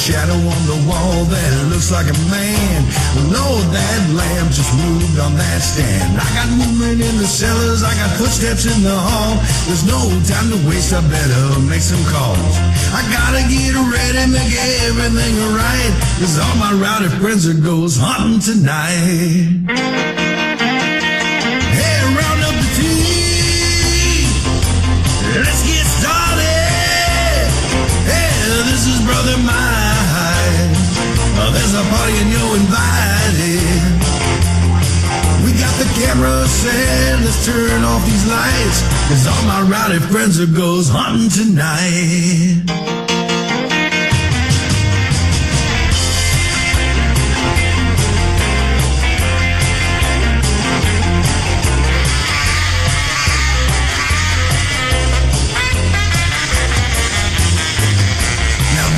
shadow on the wall that looks like a man. Lord, that lamp just moved on that stand. I got movement in the cellars, I got footsteps in the hall. There's no time to waste, I better make some calls. I gotta get ready, make everything right, 'cause all my rowdy friends are goes hunting tonight. Hey, round up the team, let's get started. Hey, this is Brother Mine. There's a party and you're invited. We got the camera set, let's turn off these lights, 'cause all my rowdy friends are goes hunting tonight.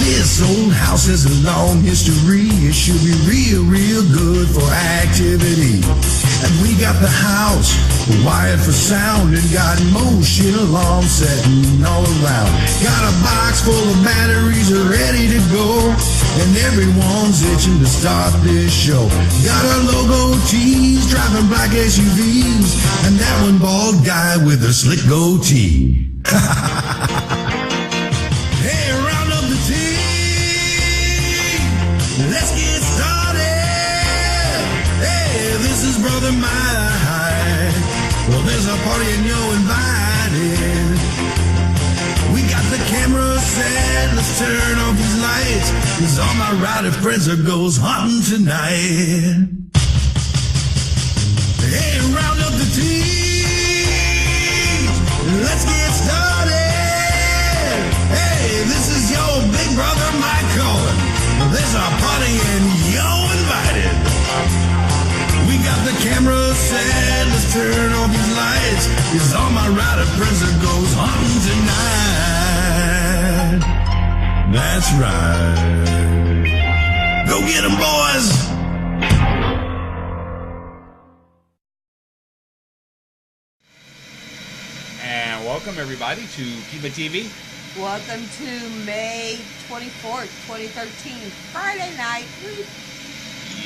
This old house has a long history. It should be real good for activity. And we got the house wired for sound and got motion alarms setting all around. Got a box full of batteries ready to go, and everyone's itching to start this show. Got our logo tees, driving black SUVs, and that one bald guy with a slick goatee. Hey, round up the team. Let's get started. Hey, this is Brother Mine. Well, there's a party and you're invited. We got the camera set, let's turn off these lights, 'cause all my rowdy friends are goes hunting tonight. Hey, round up the team. Let's get started. Hey, this is your big brother Mike calling. There's a party and you're invited. We got the camera set, let's turn off these lights, 'cause all my rowdy friends are goes hunting tonight. That's right. Go get 'em, boys. And welcome everybody to Pema TV. Welcome to May 24th, 2013, Friday night.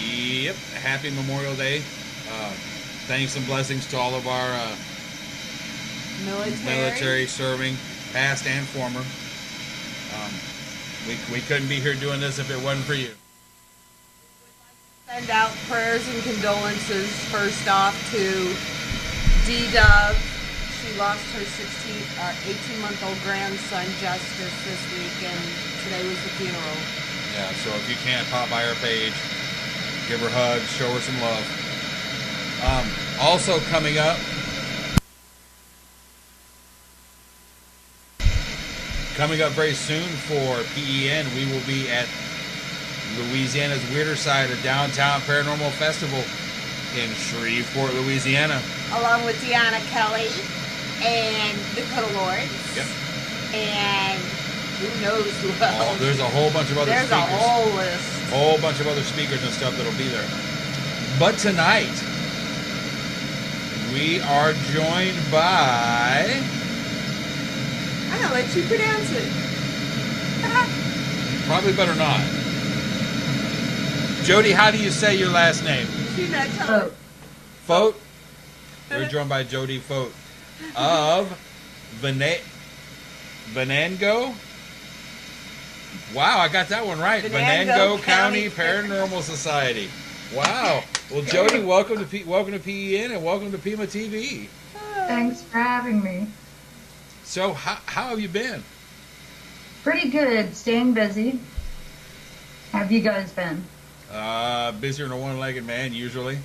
Yep, happy Memorial Day. Thanks and blessings to all of our military serving, past and former. We couldn't be here doing this if it wasn't for you. Send out prayers and condolences first off to D-Dove. She lost her 18-month-old grandson, Justice, this week, and today was the funeral. Yeah, so if you can't, pop by her page, give her hugs, show her some love. Also coming up, very soon for PEN, we will be at Louisiana's weirder side, of Downtown Paranormal Festival in Shreveport, Louisiana. Along with Deanna Kelly and Dakota Lawrence. Yep. And who knows who else. Oh, there's a whole bunch of other speakers. There's a whole list. Whole bunch of other speakers and stuff that'll be there. But tonight, we are joined by... I'm going to let you pronounce it. Probably better not. Jodi, how do you say your last name? She's not telling. Focht? We're joined by Jodi Focht of Venango. Wow, I got that one right. Venango County Paranormal Society. Wow. Well, Jodi, welcome to PEN and welcome to Pema TV. Thanks for having me. So, how have you been? Pretty good. Staying busy. How have you guys been? Busier than a one-legged man, usually.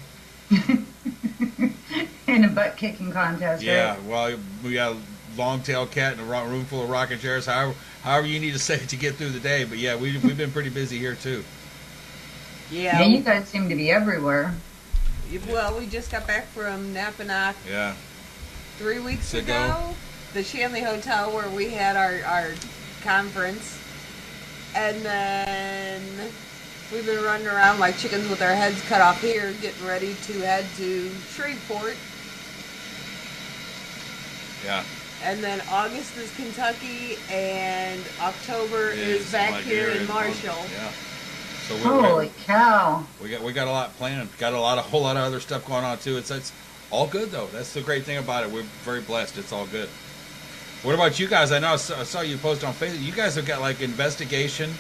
In a butt-kicking contest, yeah, right? well, we got a long-tailed cat in a room full of rocking chairs. However you need to say it to get through the day. But yeah, we've been pretty busy here too. Yeah. You guys seem to be everywhere. Well, we just got back from Napanock. Yeah. 3 weeks ago. The Shanley Hotel where we had our conference. And then we've been running around like chickens with our heads cut off here, getting ready to head to Shreveport. Yeah. And then August is Kentucky, and October is back here in Marshall. Yeah. So Holy cow! We got a lot planned. Got a whole lot of other stuff going on too. It's all good though. That's the great thing about it. We're very blessed. It's all good. What about you guys? I know I saw you post on Facebook. You guys have got like investigation,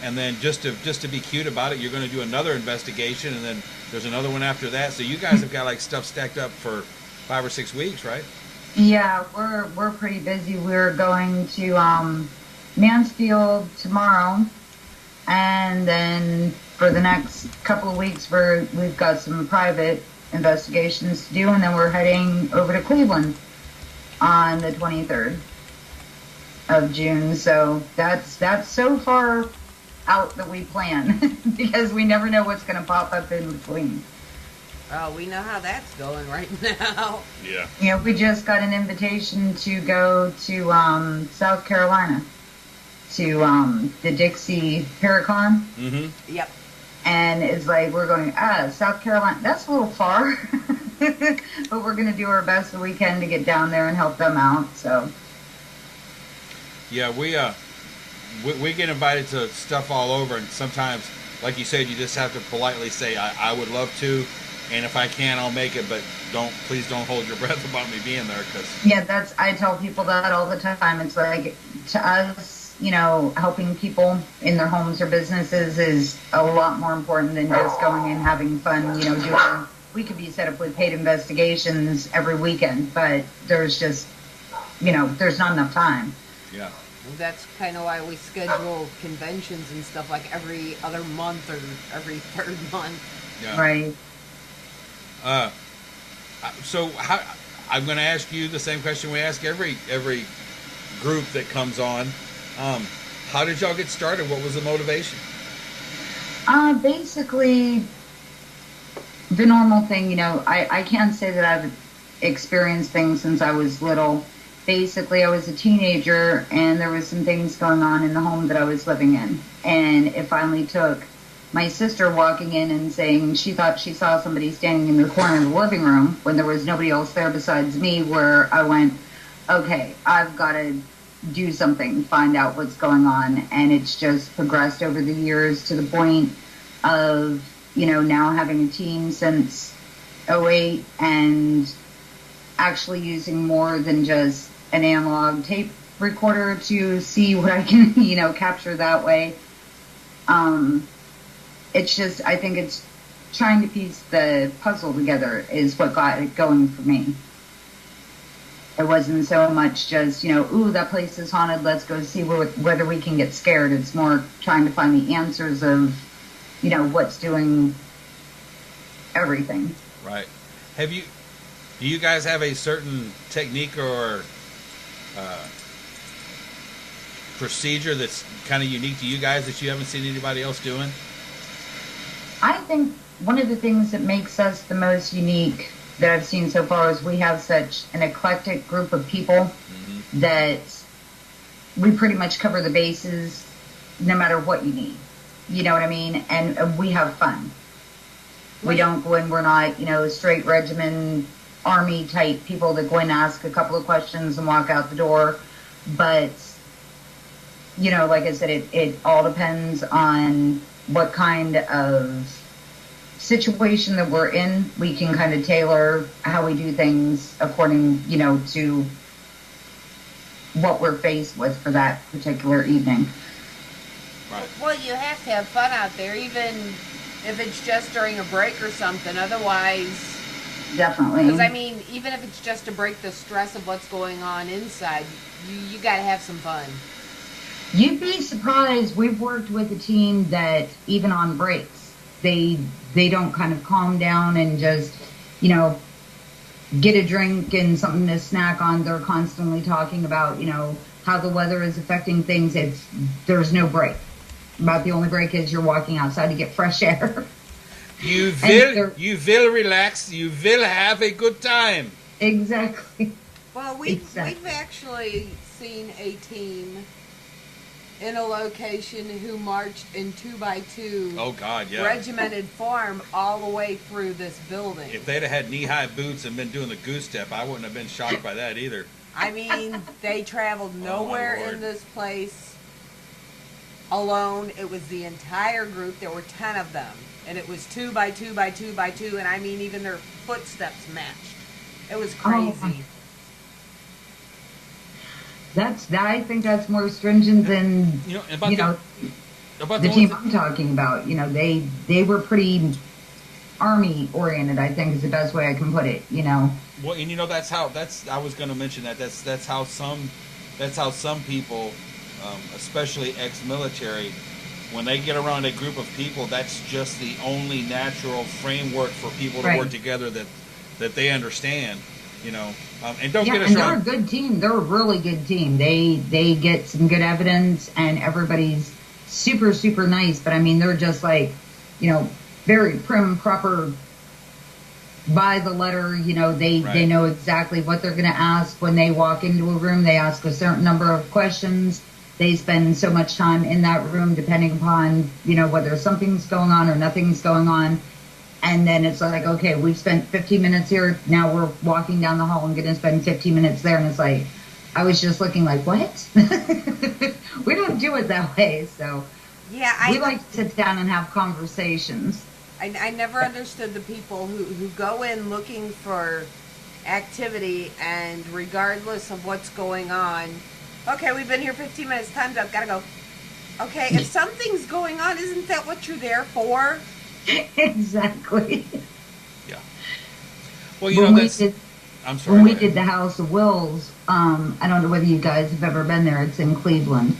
and then just to be cute about it, you're going to do another investigation, and then there's another one after that. So you guys have got like stuff stacked up for 5 or 6 weeks, right? Yeah, we're pretty busy. We're going to Mansfield tomorrow, and then for the next couple of weeks we've got some private investigations to do, and then we're heading over to Cleveland on the 23rd of June. So that's so far out that we plan because we never know what's going to pop up in between. Oh, we know how that's going right now. Yeah. You know, we just got an invitation to go to South Carolina to the Dixie Paracon. Mm-hmm. Yep. And it's like, we're going, South Carolina, that's a little far. But we're going to do our best that we can to get down there and help them out, so. Yeah, we get invited to stuff all over, and sometimes, like you said, you just have to politely say, I would love to, and if I can, I'll make it, but please don't hold your breath about me being there, because... Yeah, I tell people that all the time. It's like, to us, you know, helping people in their homes or businesses is a lot more important than just going and having fun, you know, we could be set up with paid investigations every weekend, but there's just, you know, there's not enough time. Yeah. That's kind of why we schedule conventions and stuff like every other month or every third month. Yeah. Right. So I'm going to ask you the same question we ask every group that comes on. How did y'all get started? What was the motivation? Basically, the normal thing, you know, I can't say that I've experienced things since I was little. Basically, I was a teenager, and there was some things going on in the home that I was living in. And it finally took my sister walking in and saying she thought she saw somebody standing in the corner of the living room when there was nobody else there besides me, where I went, okay, I've got to do something, find out what's going on. And it's just progressed over the years to the point of, you know, now having a team since '08 and actually using more than just an analog tape recorder to see what I can, you know, capture that way. It's just, I think it's trying to piece the puzzle together is what got it going for me. It wasn't so much just, you know, ooh, that place is haunted, let's go see whether we can get scared. It's more trying to find the answers of, you know, what's doing everything. Right. Do you guys have a certain technique or procedure that's kind of unique to you guys that you haven't seen anybody else doing? I think one of the things that makes us the most unique that I've seen so far is we have such an eclectic group of people that we pretty much cover the bases no matter what you need. You know what I mean? And we have fun. We don't go in, we're not, you know, straight regimen, army type people that go in and ask a couple of questions and walk out the door. But, you know, like I said, it all depends on what kind of situation that we're in. We can kind of tailor how we do things according, you know, to what we're faced with for that particular evening. Right. Well, you have to have fun out there, even if it's just during a break or something. Otherwise, definitely. because I mean, even if it's just to break the stress of what's going on inside, you got to have some fun. You'd be surprised. We've worked with a team that even on breaks, they don't kind of calm down and just, you know, get a drink and something to snack on. They're constantly talking about, you know, how the weather is affecting things. There's no break. About the only break is you're walking outside to get fresh air. You will relax. You will have a good time. Exactly. Well, we've actually seen a team in a location who marched in 2x2 Oh God, yeah. regimented form all the way through this building. If they'd have had knee-high boots and been doing the goose step, I wouldn't have been shocked by that either. I mean, they traveled nowhere in this place alone. It was the entire group. There were 10 of them. And it was 2 by 2 by 2 by 2. And I mean, even their footsteps matched. It was crazy. I think that's more stringent than, the team I'm talking about. They were pretty army oriented, I think is the best way I can put it, Well, and I was going to mention that's how some people, especially ex-military, when they get around a group of people, that's just the only natural framework for people to work together that they understand, and don't get us wrong. They're a good team. They're a really good team. They get some good evidence, and everybody's super, super nice. But I mean, they're just like, very prim, proper, by the letter. They know exactly what they're going to ask when they walk into a room. They ask a certain number of questions. They spend so much time in that room, depending upon, whether something's going on or nothing's going on. And then it's like, okay, we've spent 15 minutes here. Now we're walking down the hall and going to spend 15 minutes there. And it's like, I was just looking like, what? We don't do it that way. So we like to sit down and have conversations. I never understood the people who go in looking for activity, and regardless of what's going on, okay, we've been here 15 minutes, time's up, gotta go. Okay, if something's going on, isn't that what you're there for? Exactly. Yeah. Well, I'm sorry. When we did the House of Wills, I don't know whether you guys have ever been there. It's in Cleveland,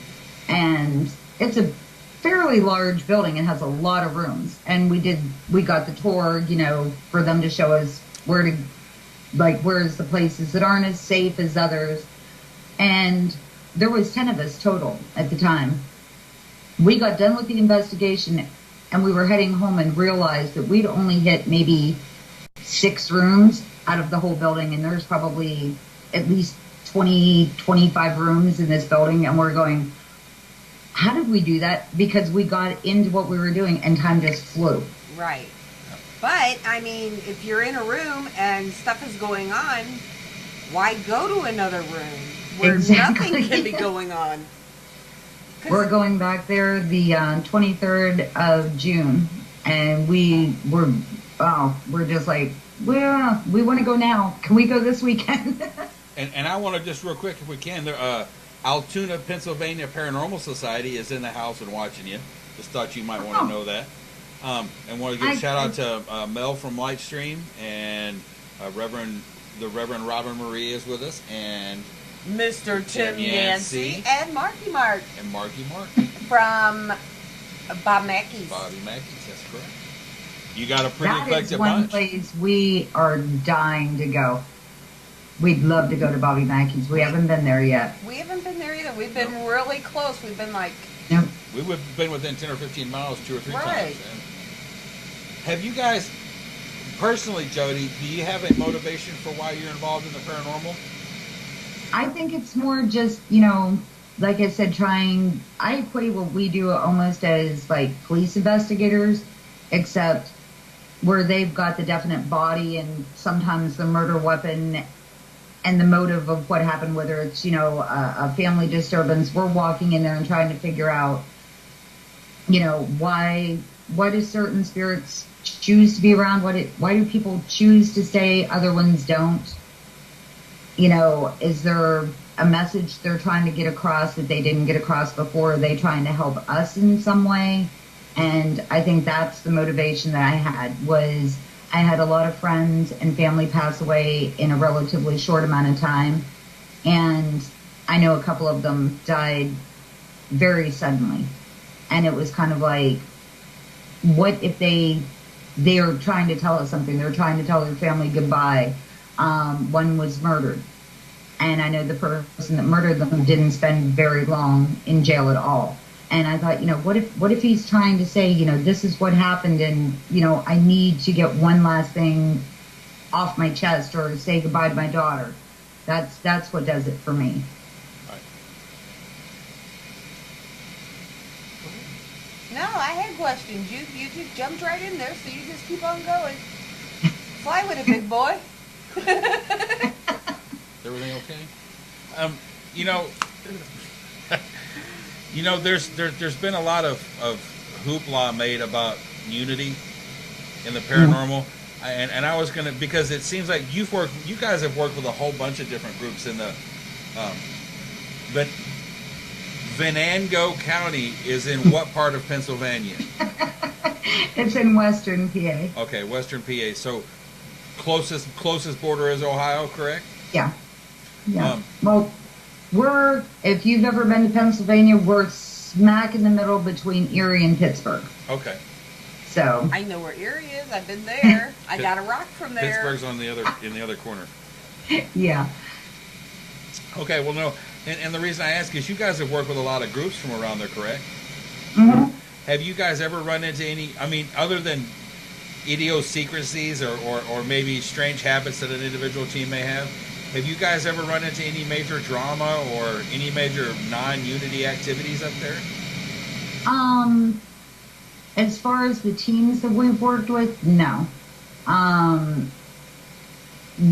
and it's a fairly large building. It has a lot of rooms, and we got the tour, for them to show us where's the places that aren't as safe as others, and there was 10 of us total at the time. We got done with the investigation, and we were heading home and realized that we'd only hit maybe 6 rooms out of the whole building, and there's probably at least 25 rooms in this building, and we're going, how did we do that? Because we got into what we were doing, and time just flew. Right. But, I mean, if you're in a room and stuff is going on, why go to another room where nothing can be going on? We're going back there the 23rd of June, and we're just like, well, we want to go now. Can we go this weekend? and I want to just real quick, if we can, there, Altoona, Pennsylvania Paranormal Society is in the house and watching you. Just thought you might want to know that. And want to give a shout out to Mel from Lightstream, and Reverend Robyn Marie is with us, and Mr. Tim Yancey and Marky Mark. And Marky Mark. From Bob Mackey's. Bobby Mackey's, that's correct. You got a pretty eclectic bunch. bunch. That is one place we are dying to go. We'd love to go to Bobby Mackey's. We haven't been there yet. We haven't been there either. We've been really close. We've been like... Nope. We've been within 10 or 15 miles 2 or 3 times. Right. Have you guys, personally, Jodi, do you have a motivation for why you're involved in the paranormal? I think it's more just, like I said, I equate what we do almost as like police investigators, except where they've got the definite body and sometimes the murder weapon and the motive of what happened, whether it's, a family disturbance. We're walking in there and trying to figure out, why do certain spirits choose to be around? Why do people choose to stay, other ones don't? Is there a message they're trying to get across that they didn't get across before? Are they trying to help us in some way? And I think that's the motivation that I had a lot of friends and family pass away in a relatively short amount of time. And I know a couple of them died very suddenly. And it was kind of like, what if they are trying to tell us something? They're trying to tell their family goodbye. One was murdered. And I know the person that murdered them didn't spend very long in jail at all. And I thought, what if he's trying to say, this is what happened, and, I need to get one last thing off my chest or say goodbye to my daughter. That's what does it for me. Right. No, I had questions. You just jumped right in there, so you just keep on going. Fly with it, big boy. Everything okay? You know, there's been a lot of hoopla made about unity in the paranormal, and I was gonna, because it seems like you guys have worked with a whole bunch of different groups in the, but Venango County is in what part of Pennsylvania? It's in Western PA. Okay, Western PA. So closest border is Ohio, correct? Yeah. Yeah. Well, if you've ever been to Pennsylvania, we're smack in the middle between Erie and Pittsburgh. Okay. So I know where Erie is. I've been there. I got a rock from there. Pittsburgh's in the other corner. Yeah. Okay. Well, no. And the reason I ask is you guys have worked with a lot of groups from around there, correct? Mm-hmm. Have you guys ever run into any, I mean, other than idiosyncrasies or maybe strange habits that an individual team may have you guys ever run into any major drama or any major non-unity activities up there? As far as the teams that we've worked with, no.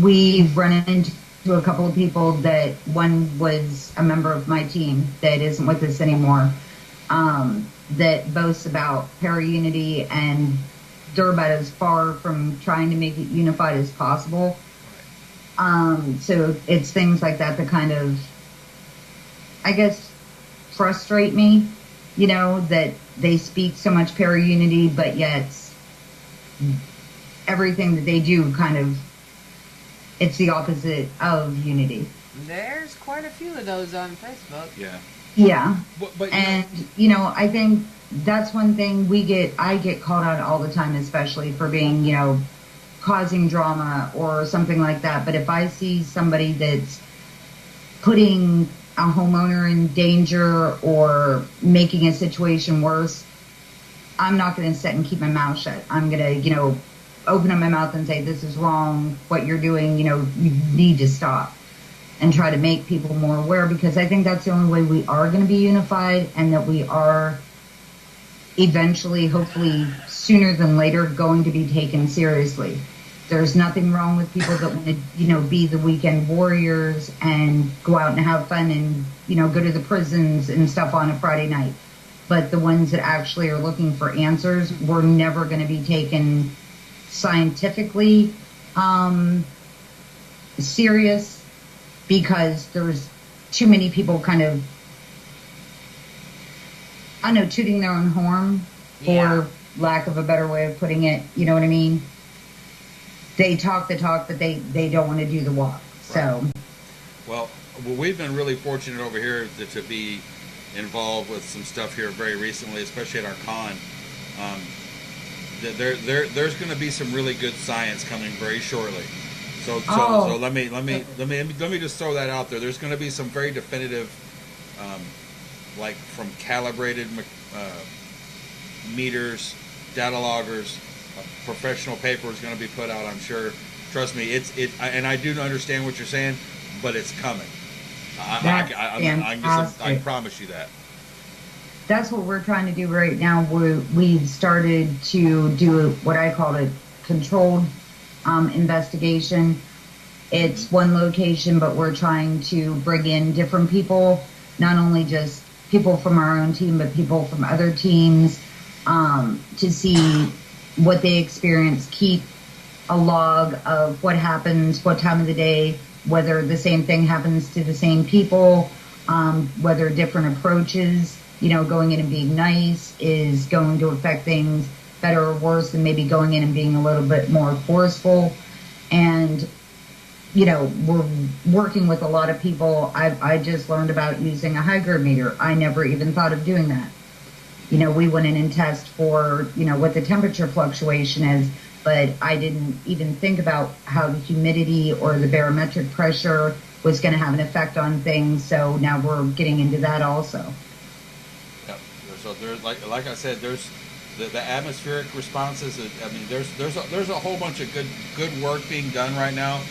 We've run into a couple of people that one was a member of my team that isn't with us anymore, that boasts about para-unity, and they're about as far from trying to make it unified as possible. So it's things like that kind of, I guess, frustrate me, that they speak so much para-unity, but yet everything that they do it's the opposite of unity. There's quite a few of those on Facebook. Yeah. Yeah. But and, I think that's one thing I get called out all the time, especially for being, causing drama or something like that. But if I see somebody that's putting a homeowner in danger or making a situation worse, I'm not going to sit and keep my mouth shut. I'm going to, open up my mouth and say, this is wrong, what you're doing, you need to stop, and try to make people more aware, because I think that's the only way we are going to be unified, and that we are eventually, hopefully sooner than later, going to be taken seriously. There's nothing wrong with people that want to, be the weekend warriors and go out and have fun and, go to the prisons and stuff on a Friday night. But the ones that actually are looking for answers, we're never going to be taken scientifically serious, because there's too many people tooting their own horn, for lack of a better way of putting it. You know what I mean? They talk the talk, but they don't want to do the walk. So, well, we've been really fortunate over here to be involved with some stuff here very recently, especially at our con. There's going to be some really good science coming very shortly. So let me just throw that out there. There's going to be some very definitive, like from calibrated meters, data loggers, professional paper is going to be put out. I'm sure. Trust me, and I do understand what you're saying, but it's coming. I promise you that. That's what we're trying to do right now. We've started to do what I call a controlled investigation. It's one location, but we're trying to bring in different people, not only just people from our own team, but people from other teams, to see what they experience, keep a log of what happens, what time of the day, whether the same thing happens to the same people, whether different approaches, going in and being nice is going to affect things better or worse than maybe going in and being a little bit more forceful. And, we're working with a lot of people. I just learned about using a hygrometer. I never even thought of doing that. We went in and test for, what the temperature fluctuation is, but I didn't even think about how the humidity or the barometric pressure was going to have an effect on things. So now we're getting into that also. Yeah. So there's like I said, there's the atmospheric responses. I mean, there's a whole bunch of good work being done right now,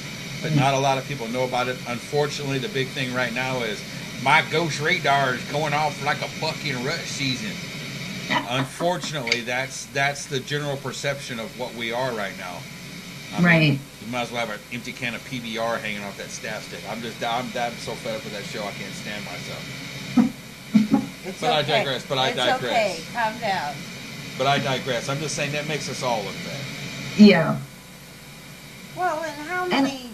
but not a lot of people know about it. Unfortunately, the big thing right now is my ghost radar is going off like a bucking rush season. Unfortunately, that's the general perception of what we are right now. I mean, Right. you might as well have an empty can of PBR hanging off that staff stick. I'm so fed up with that show, I can't stand myself. It's But I okay. digress, but I it's digress. okay. Calm down. But I digress. I'm just saying that makes us all look bad. Yeah. Well, and how And- many,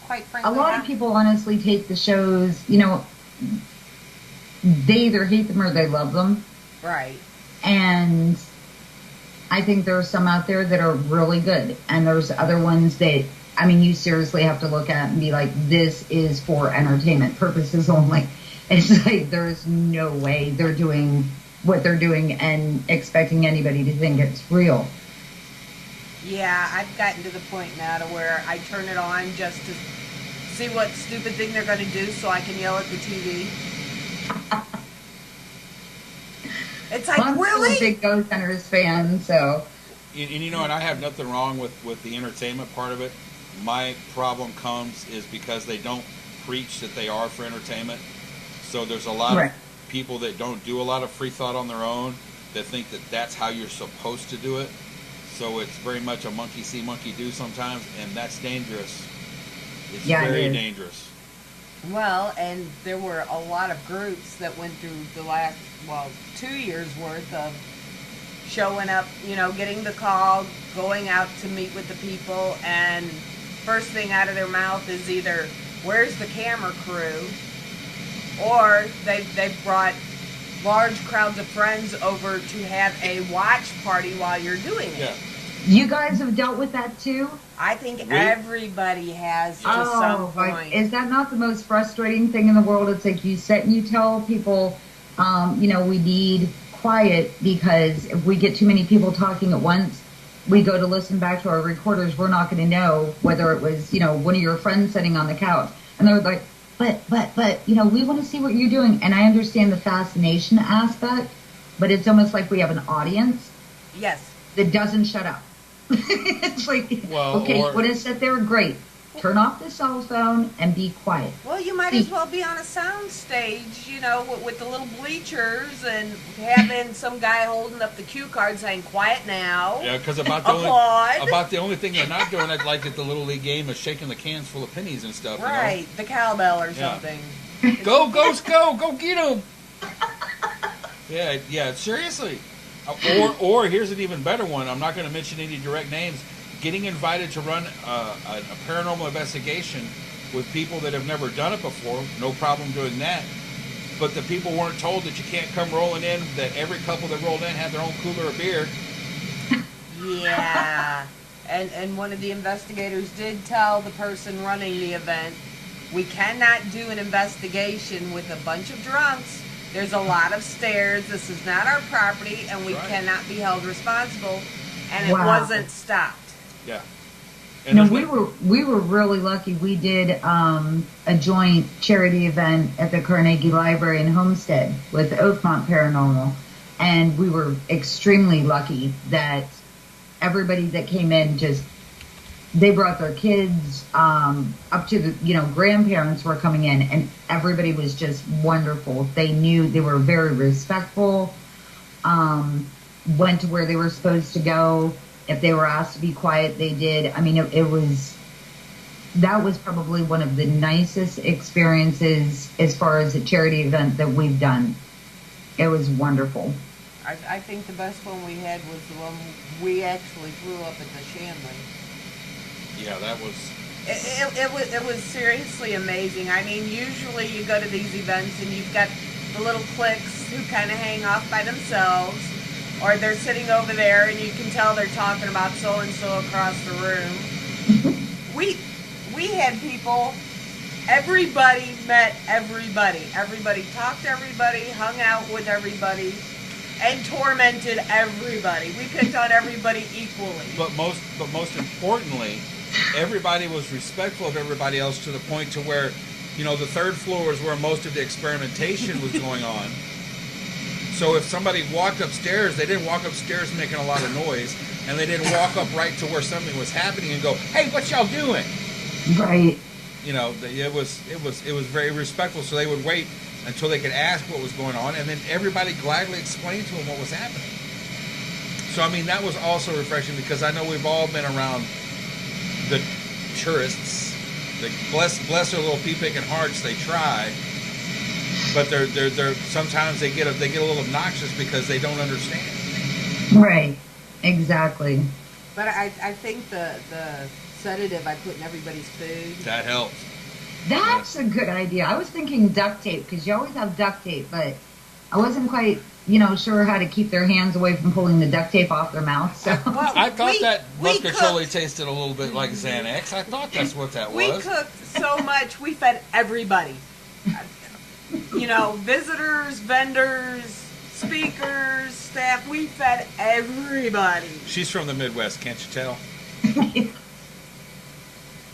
quite frankly, A lot of people honestly take the shows, you know, they either hate them or they love them. Right. And I think there are some out there that are really good. And there's other ones that, I mean, you seriously have to look at and be like, this is for entertainment purposes only. It's like, there's no way they're doing what they're doing and expecting anybody to think it's real. Yeah, I've gotten to the point now to where I turn it on just to see what stupid thing they're going to do so I can yell at the TV. It's like, Well, I'm really? still a big Ghost Hunters fan, so. And you know, and I have nothing wrong with the entertainment part of it. My problem comes is because they don't preach that they are for entertainment. So there's a lot Right. of people that don't do a lot of free thought on their own that think that that's how you're supposed to do it. So it's very much a monkey see, monkey do sometimes, and that's dangerous. It's Yeah, it very is. dangerous. Well, and there were a lot of groups that went through the last, 2 years worth of showing up, getting the call, going out to meet with the people, and first thing out of their mouth is either, where's the camera crew? Or they've brought large crowds of friends over to have a watch party while you're doing it. Yeah. You guys have dealt with that too? I think We- everybody has to some like, point. is that not the most frustrating thing in the world? It's like you sit and you tell people, we need quiet because if we get too many people talking at once, we go to listen back to our recorders, we're not going to know whether it was, one of your friends sitting on the couch. And they're like, but, we want to see what you're doing. And I understand the fascination aspect, but it's almost like we have an audience Yes. that doesn't shut up. It's like, Well, okay, or- you want to sit there? Great. Turn off the cell phone and be quiet. Well, you might as well be on a sound stage, with the little bleachers and having some guy holding up the cue card saying, quiet now. Yeah, because about the only thing they're not doing, I'd like at the Little League game, is shaking the cans full of pennies and stuff. Right, the cowbell or Yeah. something. Go, Ghost, go get them. Yeah, seriously. Or here's an even better one. I'm not going to mention any direct names. Getting invited to run a paranormal investigation with people that have never done it before, no problem doing that. But the people weren't told that you can't come rolling in, that every couple that rolled in had their own cooler of beer. Yeah. And one of the investigators did tell the person running the event, we cannot do an investigation with a bunch of drunks. There's a lot of stairs. This is not our property, and we Right. cannot be held responsible. And it Wow. wasn't stopped. Yeah. No, there's we were really lucky. We did a joint charity event at the Carnegie Library in Homestead with Oakmont Paranormal, and we were extremely lucky that everybody that came in they brought their kids up to the grandparents were coming in, and everybody was just wonderful. They were very respectful. Went to where they were supposed to go. If they were asked to be quiet, they did. I mean, that was probably one of the nicest experiences as far as a charity event that we've done. It was wonderful. I think the best one we had was the one we actually flew up at the Shanley. Yeah, that was... It was seriously amazing. I mean, usually you go to these events and you've got the little cliques who kind of hang off by themselves, or they're sitting over there and you can tell they're talking about so-and-so across the room. We had people, everybody met everybody. Everybody talked to everybody, hung out with everybody, and tormented everybody. We picked on everybody equally. But most importantly, everybody was respectful of everybody else to the point to where, the third floor is where most of the experimentation was going on. So if somebody walked upstairs, they didn't walk upstairs making a lot of noise, and they didn't walk up right to where something was happening and go, "Hey, what y'all doing?" Right. It was very respectful. So they would wait until they could ask what was going on, and then everybody gladly explained to them what was happening. So I mean, that was also refreshing because I know we've all been around tourists. They bless their little pea-picking hearts. They try, but they're sometimes they get a little obnoxious because they don't understand. Right. Exactly. But I think the sedative I put in everybody's food. That helps. That's a good idea. I was thinking duct tape, because you always have duct tape, but I wasn't quite, sure how to keep their hands away from pulling the duct tape off their mouth. So Well, I thought that we muscatoli cooked. tasted a little bit like Xanax. I thought that's what that We was. cooked so much. We fed everybody. Visitors, vendors, speakers, staff. We fed everybody. She's from the Midwest, can't you tell?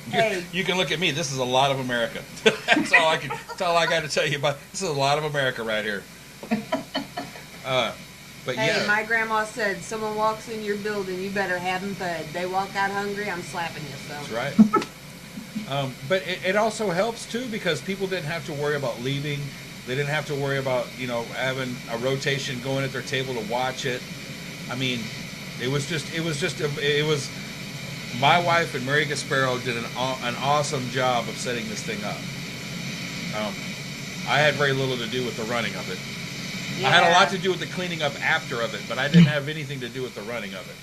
Hey. You can look at me. This is a lot of America. That's all I got to tell you about. This is a lot of America right here. But Hey, yeah, my grandma said, someone walks in your building, you better have them fed. They walk out hungry, I'm slapping you. So. that's right. But it also helps too, because people didn't have to worry about leaving. They didn't have to worry about having a rotation going at their table to watch it. I mean, it was my wife and Mary Gasparo did an awesome job of setting this thing up. I had very little to do with the running of it. Yeah. I had a lot to do with the cleaning up after of it, but I didn't have anything to do with the running of it.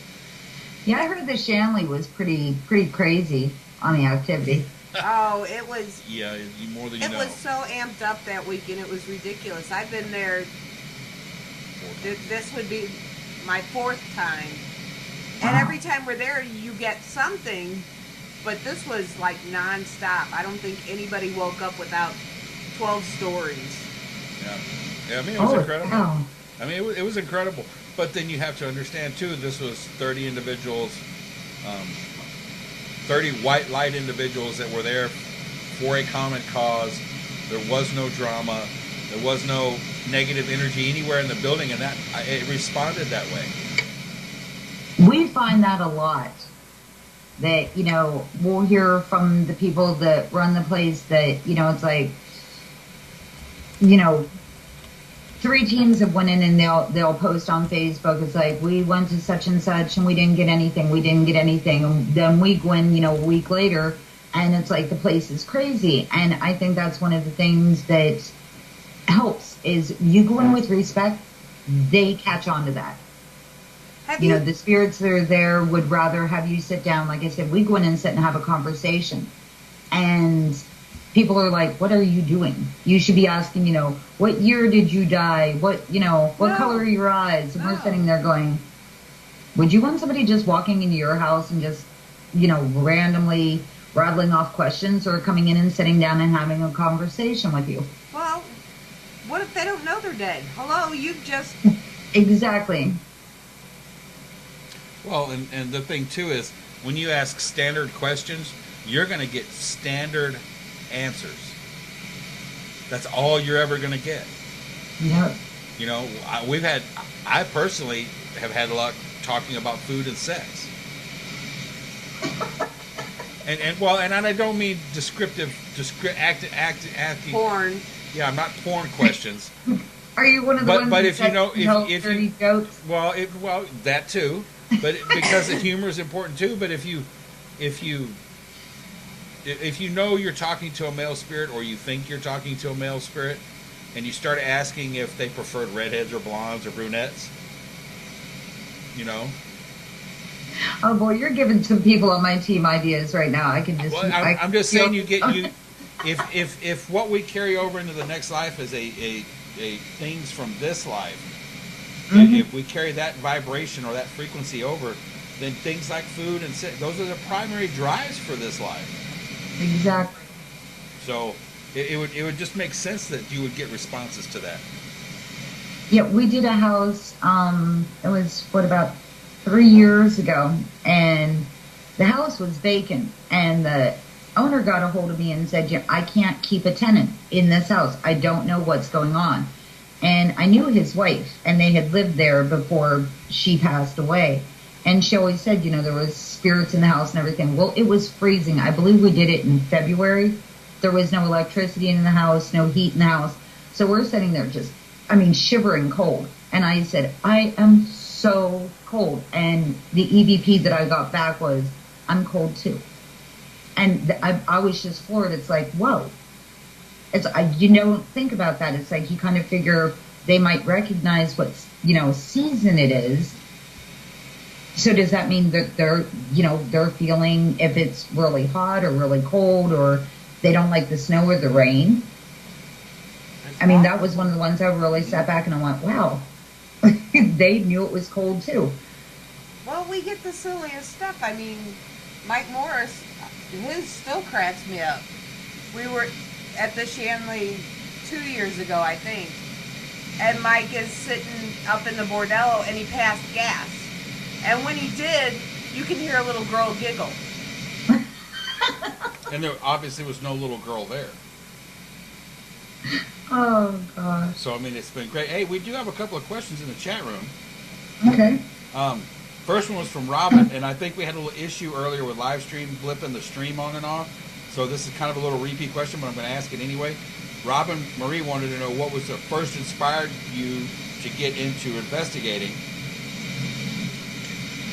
yeah, I heard the Shanley was pretty crazy on the activity. Oh, it was. Yeah, more than you It know. was so amped up that weekend. It was ridiculous. I've been there. This would be my 4th time. And every time we're there, you get something. But this was like nonstop. I don't think anybody woke up without 12 stories. Yeah, I mean, it was incredible. Wow. I mean, it was incredible. But then you have to understand, too, this was 30 individuals, 30 white light individuals that were there for a common cause. There was no drama. There was no negative energy anywhere in the building, and it responded that way. We find that a lot. That, we'll hear from the people that run the place that, it's like, 3 teams have went in and they'll post on Facebook. It's like, we went to such and such and we didn't get anything. And then we go in, a week later, and it's like the place is crazy. And I think that's one of the things that helps is you go in with respect, they catch on to that. The spirits that are there would rather have you sit down. Like I said, we go in and sit and have a conversation. And people are like, what are you doing? You should be asking, what year did you die? What color are your eyes? And we're sitting there going, would you want somebody just walking into your house and just, randomly rattling off questions, or coming in and sitting down and having a conversation with you? Well, what if they don't know they're dead? Hello, you just... Exactly. Well, and the thing, too, is when you ask standard questions, you're going to get standard answers. That's all you're ever going to get. Yep. I personally have had luck talking about food and sex. and I don't mean acting. Porn. Yeah, I'm not porn questions. Are you one of the ones but that if you know, if dirty you, jokes? well, that too. But because the humor is important too. But if you know you're talking to a male spirit, or you think you're talking to a male spirit, and you start asking if they preferred redheads or blondes or brunettes, Oh boy, you're giving some people on my team ideas right now. I can just. Well, I'm just saying, if what we carry over into the next life is a things from this life. Mm-hmm. If we carry that vibration or that frequency over, then things like food and sex, those are the primary drives for this life. Exactly. So it would just make sense that you would get responses to that. Yeah, we did a house. It was about 3 years ago, and the house was vacant, and the owner got a hold of me and said, "Yeah, I can't keep a tenant in this house. I don't know what's going on." And I knew his wife, and they had lived there before she passed away. And she always said, there was spirits in the house and everything. Well, it was freezing. I believe we did it in February. There was no electricity in the house, no heat in the house. So we're sitting there just, shivering cold. And I said, I am so cold. And the EVP that I got back was, I'm cold too. And I was just floored. It's like, whoa. You don't think about that. It's like you kind of figure they might recognize what, season it is. So does that mean that they're feeling if it's really hot or really cold, or they don't like the snow or the rain? I mean, that was one of the ones I really sat back and I went, wow, they knew it was cold too. Well, we get the silliest stuff. I mean, Mike Morris, his still cracks me up. We were at the Shanley 2 years ago, I think, and Mike is sitting up in the bordello and he passed gas. And when he did, you can hear a little girl giggle. And there obviously was no little girl there. Oh, gosh. So, I mean, it's been great. Hey, we do have a couple of questions in the chat room. Okay. First one was from Robyn, and I think we had a little issue earlier with live stream blipping the stream on and off. So this is kind of a little repeat question, but I'm going to ask it anyway. Robyn Marie wanted to know what was the first inspired you to get into investigating.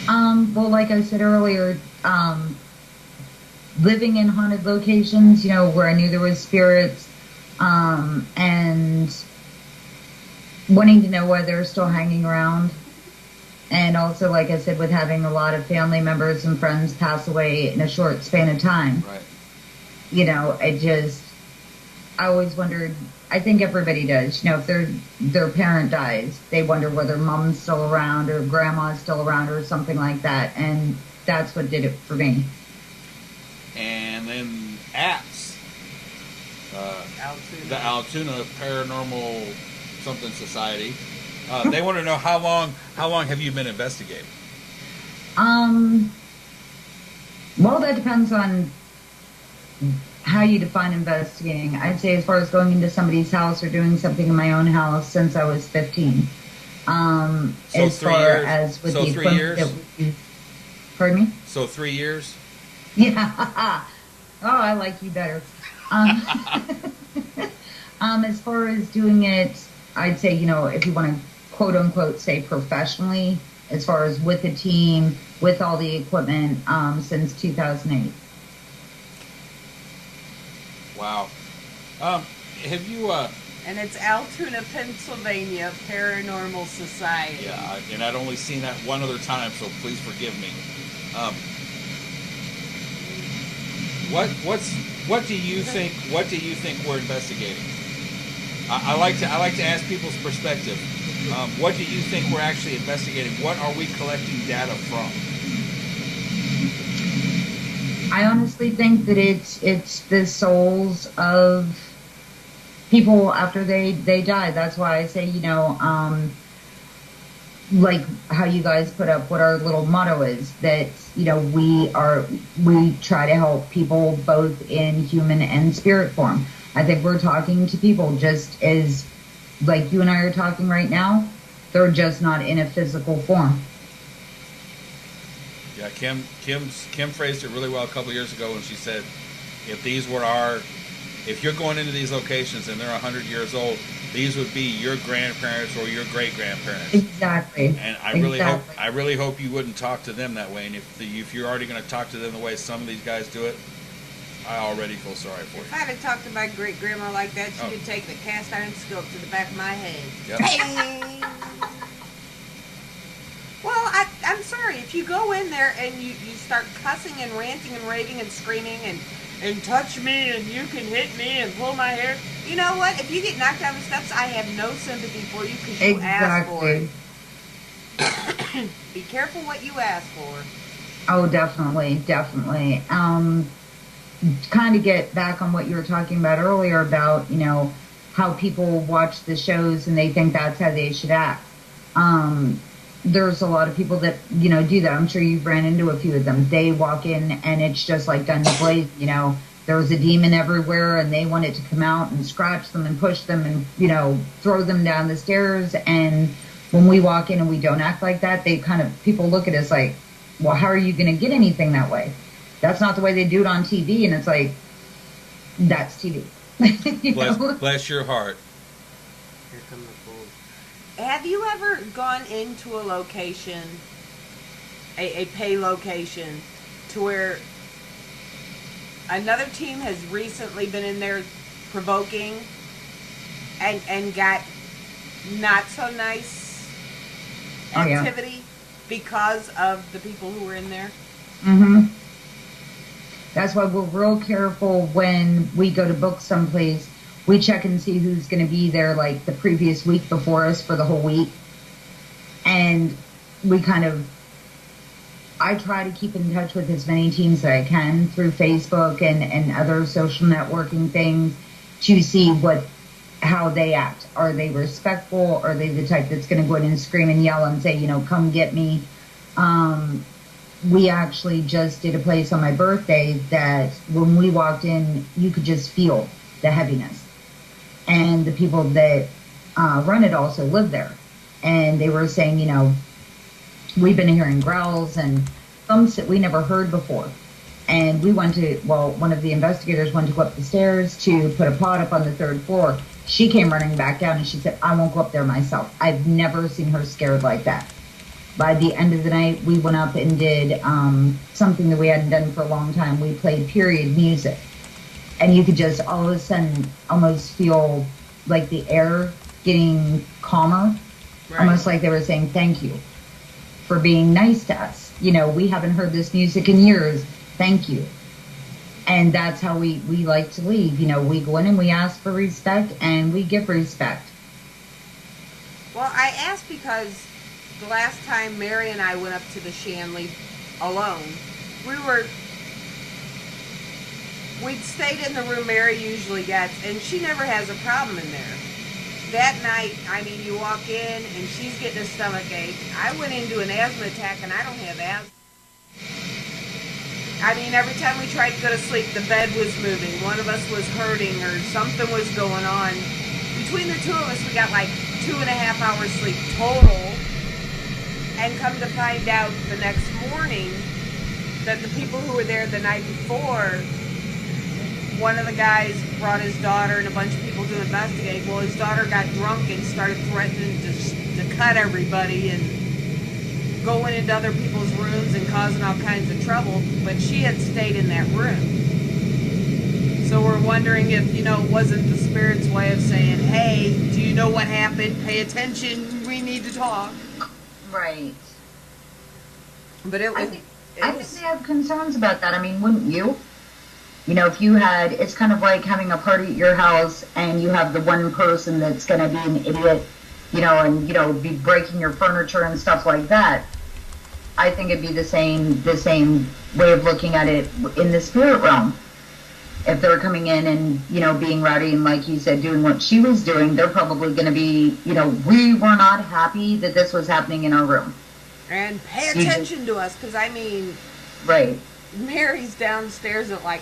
Well, like I said earlier, living in haunted locations, where I knew there was spirits, and wanting to know why they're still hanging around. And also, like I said, with having a lot of family members and friends pass away in a short span of time. Right. I always wondered, I think everybody does, if their parent dies, they wonder whether mom's still around or grandma's still around or something like that. And that's what did it for me. And then apps. Altoona. The Altoona Paranormal something Society. They want to know how long have you been investigating? Well, that depends on how you define investigating. I'd say as far as going into somebody's house or doing something in my own house since I was 15. As far as with the equipment that we use. Pardon me? So 3 years? Yeah. Oh, I like you better. As far as doing it, I'd say, if you want to quote unquote say professionally, as far as with the team, with all the equipment, since 2008. Wow. Have you And it's Altoona, Pennsylvania Paranormal Society. Yeah, and I'd only seen that one other time, so please forgive me. What do you think we're investigating? I like to ask people's perspective. What do you think we're actually investigating? What are we collecting data from? I honestly think that it's the souls of people after they die. That's why I say, like how you guys put up what our little motto is, that we try to help people both in human and spirit form. I think we're talking to people just as like you and I are talking right now. They're just not in a physical form. Yeah, Kim phrased it really well a couple years ago when she said, if you're going into these locations and they're 100 years old, these would be your grandparents or your great grandparents. Exactly. And I really hope you wouldn't talk to them that way. And if you're already going to talk to them the way some of these guys do it, I already feel sorry for you. If I had talked to my great grandma like that, she could take the cast iron scope to the back of my head. Yep. Bang! Well, I'm sorry. If you go in there and you start cussing and ranting and raving and screaming and touch me and you can hit me and pull my hair, you know what? If you get knocked down the steps, I have no sympathy for you because you asked for it. Be careful what you ask for. Oh, definitely. Kind of get back on what you were talking about earlier about, how people watch the shows and they think that's how they should act. There's a lot of people that, do that. I'm sure you've ran into a few of them. They walk in and it's just like Dungeon Blaze, there was a demon everywhere and they want it to come out and scratch them and push them and, throw them down the stairs. And when we walk in and we don't act like that, people look at us like, well, how are you going to get anything that way? That's not the way they do it on TV. And it's like, that's TV. Bless your heart. Here come the fools. Have you ever gone into a location, a pay location, to where Another team has recently been in there provoking and got not so nice activity because of the people who were in there. Mm-hmm. That's why we're real careful when we go to book someplace. We check and see who's going to be there like the previous week before us for the whole week. And we I try to keep in touch with as many teams that I can through Facebook and other social networking things to see how they act. Are they respectful? Are they the type that's going to go in and scream and yell and say, come get me? We actually just did a place on my birthday that when we walked in, you could just feel the heaviness. And the people that run it also live there. And they were saying, we've been hearing growls and thumps that we never heard before. And we went to, one of the investigators went to go up the stairs to put a pot up on the 3rd floor. She came running back down and she said, I won't go up there myself. I've never seen her scared like that. By the end of the night, we went up and did something that we hadn't done for a long time. We played period music. And you could just all of a sudden almost feel like the air getting calmer. Right. Almost like they were saying, thank you for being nice to us. We haven't heard this music in years. Thank you. And that's how we like to leave. We go in and we ask for respect and we give respect. Well, I asked because the last time Mary and I went up to the Shanley alone, we'd stayed in the room Mary usually gets, and she never has a problem in there. That night, you walk in and she's getting a stomach ache. I went into an asthma attack and I don't have asthma. Every time we tried to go to sleep, the bed was moving. One of us was hurting or something was going on. Between the two of us, we got like 2.5 hours sleep total. And come to find out the next morning that the people who were there the night before, one of the guys brought his daughter and a bunch of people to investigate. Well, his daughter got drunk and started threatening to cut everybody and going into other people's rooms and causing all kinds of trouble. But she had stayed in that room. So we're wondering if, it wasn't the spirit's way of saying, hey, do you know what happened? Pay attention. We need to talk. Right. But I think they have concerns about that. Wouldn't you? If you had, it's kind of like having a party at your house and you have the one person that's going to be an idiot, and, be breaking your furniture and stuff like that. I think it'd be the same way of looking at it in the spirit realm. If they're coming in and, being rowdy and, like you said, doing what she was doing, they're probably going to be, we were not happy that this was happening in our room. And pay attention to us, because, right. Mary's downstairs at like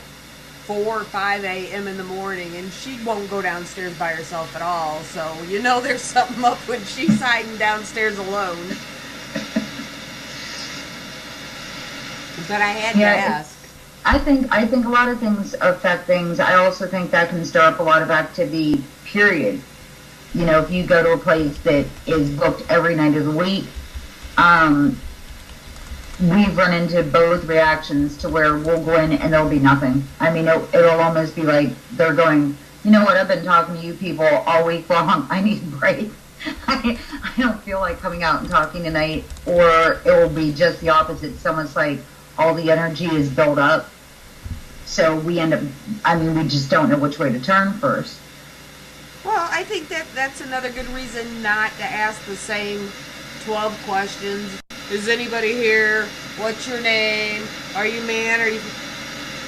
4 or 5 a.m. in the morning, and she won't go downstairs by herself at all. So, there's something up when she's hiding downstairs alone. But I had to ask. I think a lot of things affect things. I also think that can stir up a lot of activity, period. If you go to a place that is booked every night of the week, we've run into both reactions to where we'll go in and there'll be nothing. It'll almost be like they're going, you know what, I've been talking to you people all week long. I need a break. I don't feel like coming out and talking tonight. Or it will be just the opposite. It's almost like all the energy is built up. So we end up, we just don't know which way to turn first. Well, I think that's another good reason not to ask the same 12 questions. Is anybody here? What's your name? Are you man? Are you...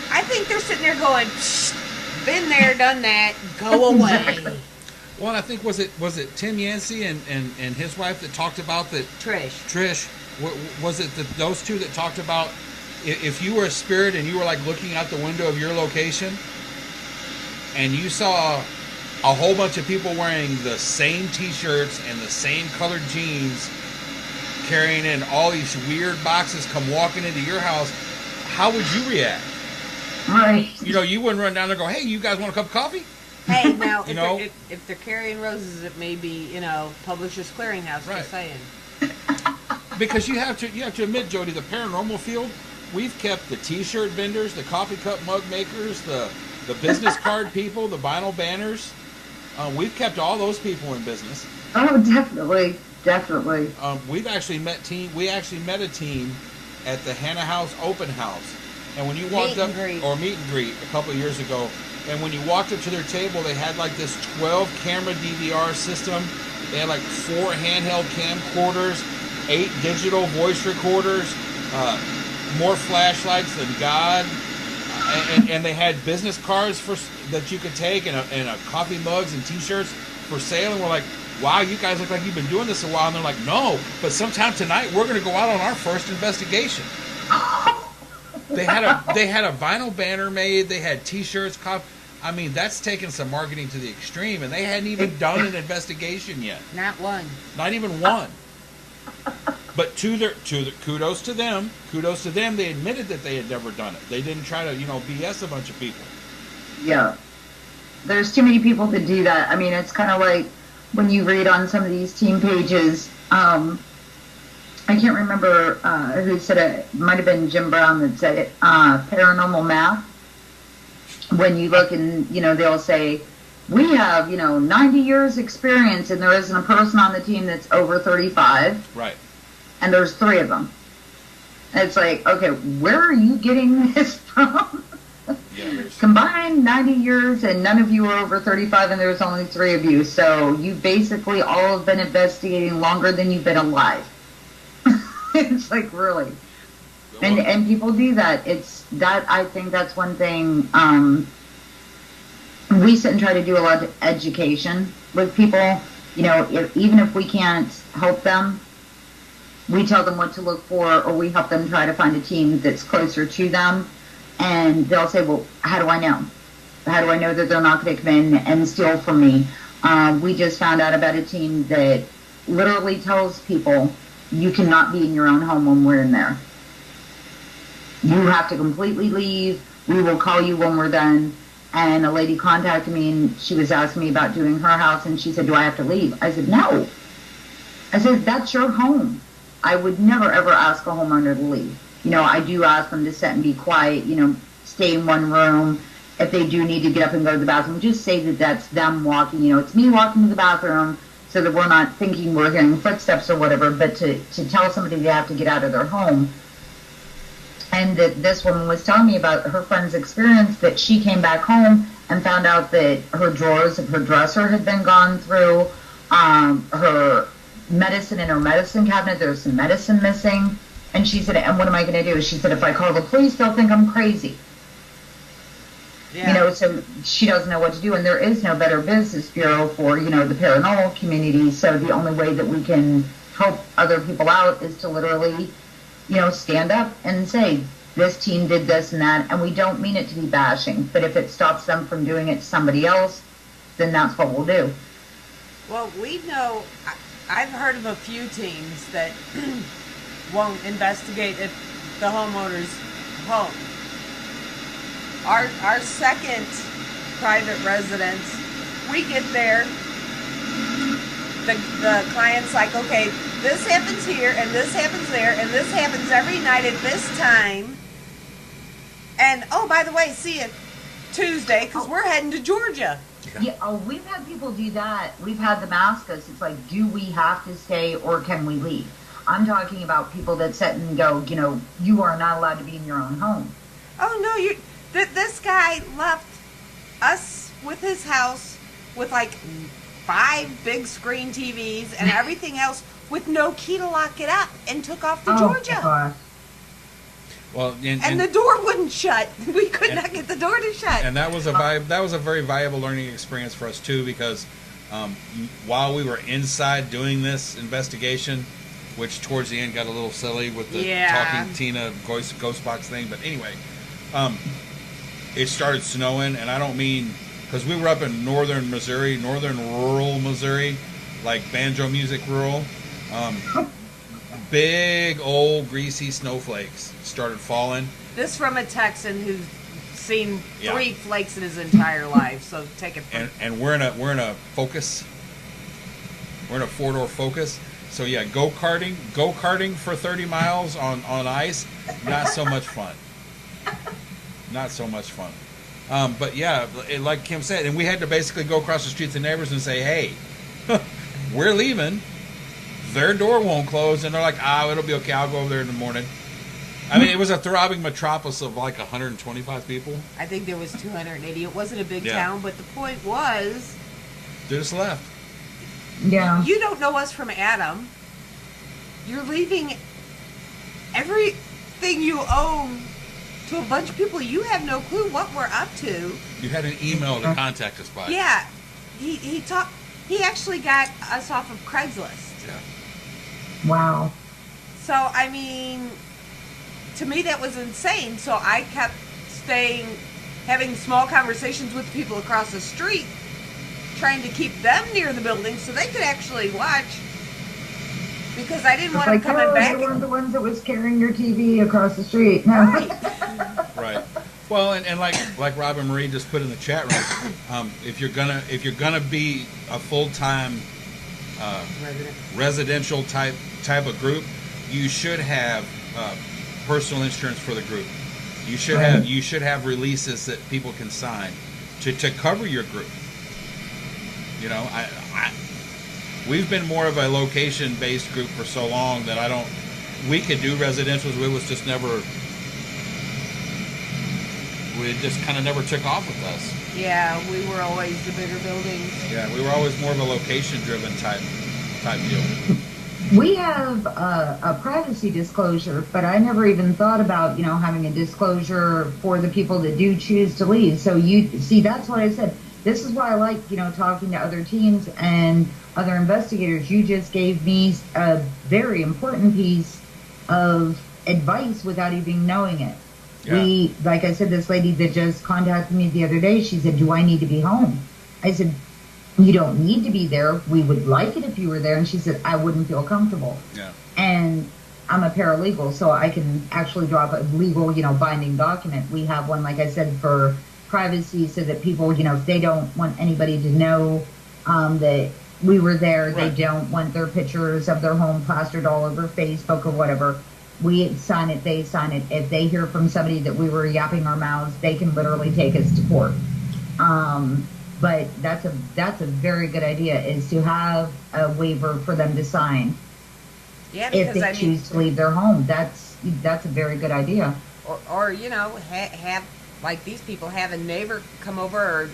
I think they're sitting there going, psst, been there, done that, go away. Exactly. Well, I think, was it Tim Yancey and his wife that talked about that? Trish. Was it those two that talked about if you were a spirit and you were like looking out the window of your location and you saw a whole bunch of people wearing the same t-shirts and the same colored jeans carrying in all these weird boxes come walking into your house, how would you react? Right. You wouldn't run down there and go, hey, you guys want a cup of coffee? Hey, now, if they're carrying roses, it may be, Publishers Clearinghouse, right. Just saying. Because you have to admit, Jodi, the paranormal field we've kept the T-shirt vendors, the coffee cup mug makers, the business card people, the vinyl banners. We've kept all those people in business. Oh, definitely. We actually met a team at the Hannah House open house, and when you walked up or meet and greet a couple of years ago, and when you walked up to their table, they had like this 12 camera DVR system. They had like 4 handheld camcorders, 8 digital voice recorders, more flashlights than God, and they had business cards that you could take, and a coffee mugs and T-shirts for sale. And we're like, wow, you guys look like you've been doing this a while. And they're like, no, but sometime tonight we're going to go out on our first investigation. They had a vinyl banner made. They had T-shirts, I mean, that's taken some marketing to the extreme, and they hadn't even done an investigation yet. Not one. Not even one. But kudos to them. Kudos to them. They admitted that they had never done it. They didn't try to, BS a bunch of people. Yeah. There's too many people to do that. I mean, it's kind of like when you read on some of these team pages. I can't remember who said it. It might have been Jim Brown that said it. Paranormal math. When you look and, they'll say, we have, 90 years experience, and there isn't a person on the team that's over 35. Right. And there's 3 of them. And it's like, okay, where are you getting this from? Yeah, Combined 90 years, and none of you are over 35, and there's only 3 of you. So you basically all have been investigating longer than you've been alive. It's like, really. And people do that. I think that's one thing. We sit and try to do a lot of education with people. Even if we can't help them, we tell them what to look for, or we help them try to find a team that's closer to them. And they'll say, well, how do I know? How do I know that they're not going to come in and steal from me? We just found out about a team that literally tells people, you cannot be in your own home when we're in there. You have to completely leave. We will call you when we're done. And a lady contacted me, and she was asking me about doing her house, and she said, do I have to leave? I said, no. I said, that's your home. I would never, ever ask a homeowner to leave. I do ask them to sit and be quiet, stay in one room. If they do need to get up and go to the bathroom, just say that that's them walking. It's me walking to the bathroom, so that we're not thinking we're hearing footsteps or whatever, but to tell somebody they have to get out of their home. And that this woman was telling me about her friend's experience, that she came back home and found out that her drawers of her dresser had been gone through, her medicine in her medicine cabinet, there was some medicine missing. And she said, and what am I going to do? She said, if I call the police, they'll think I'm crazy. Yeah. So she doesn't know what to do, and there is no Better Business Bureau for, the paranormal community. So the only way that we can help other people out is to literally, stand up and say, this team did this and that, and we don't mean it to be bashing, but if it stops them from doing it to somebody else, then that's what we'll do. Well, we know, I've heard of a few teams that won't investigate at the homeowner's home. Our second private residence, we get there, the client's like, okay, this happens here, and this happens there, and this happens every night at this time. And, oh, by the way, see you Tuesday, because we're heading to Georgia. Yeah, we've had people do that. We've had them ask us, it's like, do we have to stay, or can we leave? I'm talking about people that sit and go, you are not allowed to be in your own home. Oh, no, this guy left us with his house with like 5 big screen TVs and everything else with no key to lock it up, and took off to Georgia. God. Well, and the door wouldn't shut. We could not get the door to shut. And that was a very viable learning experience for us too, because while we were inside doing this investigation, which towards the end got a little silly with the talking Tina ghost box thing, but anyway, it started snowing, and I don't mean, because we were up in northern rural Missouri, like banjo music rural. Big old greasy snowflakes started falling. This from a Texan who's seen 3 flakes in his entire life, so take it from and we're in a Focus. We're in a 4-door Focus. So yeah, go-karting for 30 miles on ice, not so much fun. Not so much fun. But yeah, like Kim said, and we had to basically go across the street to neighbors and say, hey, we're leaving. Their door won't close. And they're like, it'll be okay. I'll go over there in the morning. I mean, it was a throbbing metropolis of like 125 people. I think there was 280. It wasn't a big town, but the point was... They just left. Yeah. You don't know us from Adam. You're leaving everything you own to a bunch of people. You have no clue what we're up to. You had an email to contact us by. Yeah. He actually got us off of Craigslist. Yeah. Wow. So, I mean, to me that was insane. So I kept having small conversations with people across the street, trying to keep them near the building so they could actually watch. Because I didn't want them coming back. You weren't the ones that was carrying your TV across the street. No. Right. Right. Well, and like Rob and Marie just put in the chat room, if you're gonna be a full-time residential type of group, you should have personal insurance for the group. You should have releases that people can sign to cover your group. You know, we've been more of a location-based group for so long that we could do residentials. It just kind of never took off with us. Yeah, we were always the bigger buildings. Yeah, we were always more of a location-driven type deal. We have a privacy disclosure, but I never even thought about, having a disclosure for the people that do choose to leave. So that's what I said. This is why I like, talking to other teams and other investigators. You just gave me a very important piece of advice without even knowing it. Yeah. Like I said, this lady that just contacted me the other day, she said, do I need to be home? I said, you don't need to be there. We would like it if you were there. And she said, I wouldn't feel comfortable. Yeah. And I'm a paralegal, so I can actually draw up a legal, binding document. We have one, like I said, for privacy so that people, if they don't want anybody to know that we were there, right. They don't want their pictures of their home plastered all over Facebook or whatever. We sign it, they sign it. If they hear from somebody that we were yapping our mouths, they can literally take us to court. But that's a very good idea, is to have a waiver for them to sign. Yeah, if they choose to leave their home. That's a very good idea. Or have, like these people, have a neighbor come over, or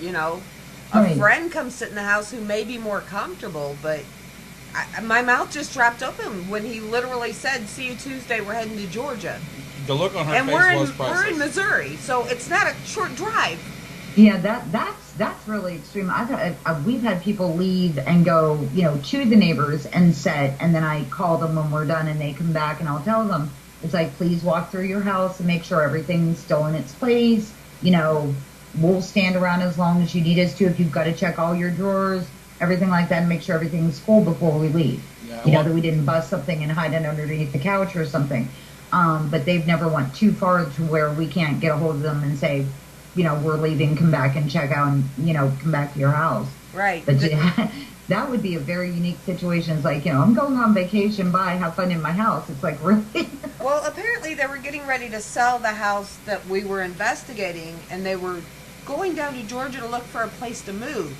Right. friend come sit in the house who may be more comfortable. But my mouth just dropped open when he literally said, "See you Tuesday. We're heading to Georgia." The look on her and face was priceless. we're in Missouri, so it's not a short drive. Yeah, that's really extreme. We've had people leave and go, to the neighbors and sit, and then I call them when we're done, and they come back, and I'll tell them, it's like, please walk through your house and make sure everything's still in its place. We'll stand around as long as you need us to. If you've got to check all your drawers, everything like that, and make sure everything's full before we leave. Yeah, that we didn't bust something and hide it underneath the couch or something. But they've never went too far to where we can't get a hold of them and say, we're leaving, come back and check out and, come back to your house. Right. But that would be a very unique situation. It's like, I'm going on vacation, bye, have fun in my house. It's like, really? Well, apparently they were getting ready to sell the house that we were investigating, and they were going down to Georgia to look for a place to move.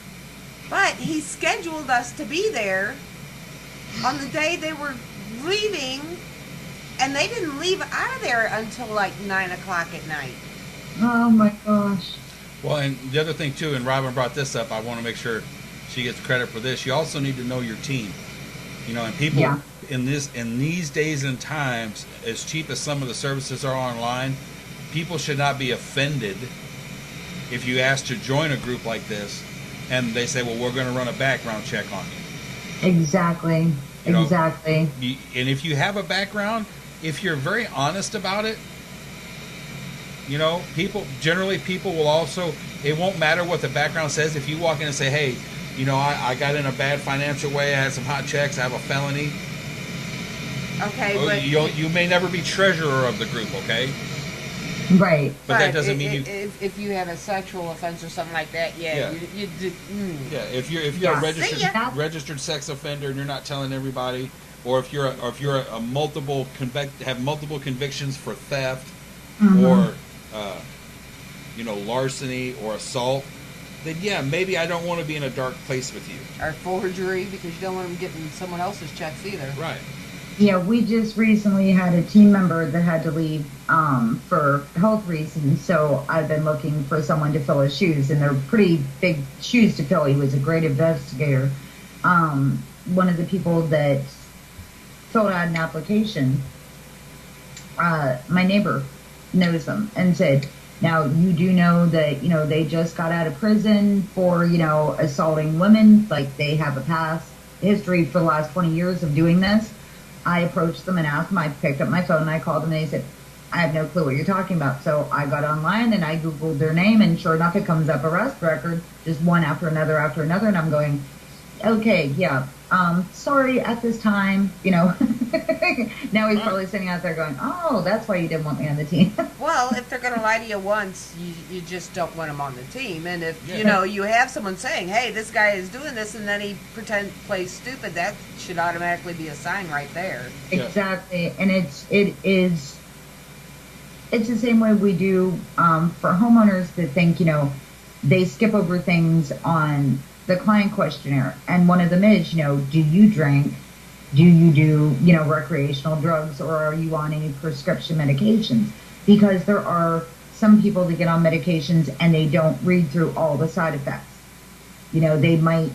But he scheduled us to be there on the day they were leaving, and they didn't leave out of there until like 9 o'clock at night. Oh my gosh. Well, and the other thing too, and Robyn brought this up, I want to make sure she gets credit for this. You also need to know your team. And people in these days and times, as cheap as some of the services are online, people should not be offended if you ask to join a group like this and they say, well, we're going to run a background check on you. Exactly. Exactly. And if you have a background, if you're very honest about it, people will also, it won't matter what the background says. If you walk in and say, hey, I got in a bad financial way, I had some hot checks, I have a felony. Okay, but you may never be treasurer of the group, okay? Right. But that doesn't mean you. If you have a sexual offense or something like that, Yeah. you did. Yeah, if you're Yeah. a registered sex offender and you're not telling everybody, or if you're a multiple have multiple convictions for theft, or larceny or assault, then yeah, maybe I don't want to be in a dark place with you. Or forgery, because you don't want them getting someone else's checks either. Right. Yeah, we just recently had a team member that had to leave for health reasons, so I've been looking for someone to fill his shoes, and they're pretty big shoes to fill. He was a great investigator. One of the people that filled out an application, my neighbor knows them and said, now you do know that, they just got out of prison for, assaulting women, like they have a past history for the last 20 years of doing this. I approached them and asked them. I picked up my phone and I called them and they said, I have no clue what you're talking about. So I got online and I Googled their name, and sure enough, it comes up arrest record, just one after another. And I'm going, okay, yeah, sorry at this time, Now he's probably sitting out there going, oh, that's why you didn't want me on the team. Well, if they're going to lie to you once, you just don't want them on the team. And if, you have someone saying, hey, this guy is doing this, and then he plays stupid, that should automatically be a sign right there. Exactly. And it's the same way we do for homeowners that think, they skip over things on the client questionnaire. And one of them is, do you drink? Do you do, recreational drugs, or are you on any prescription medications? Because there are some people that get on medications and they don't read through all the side effects. They might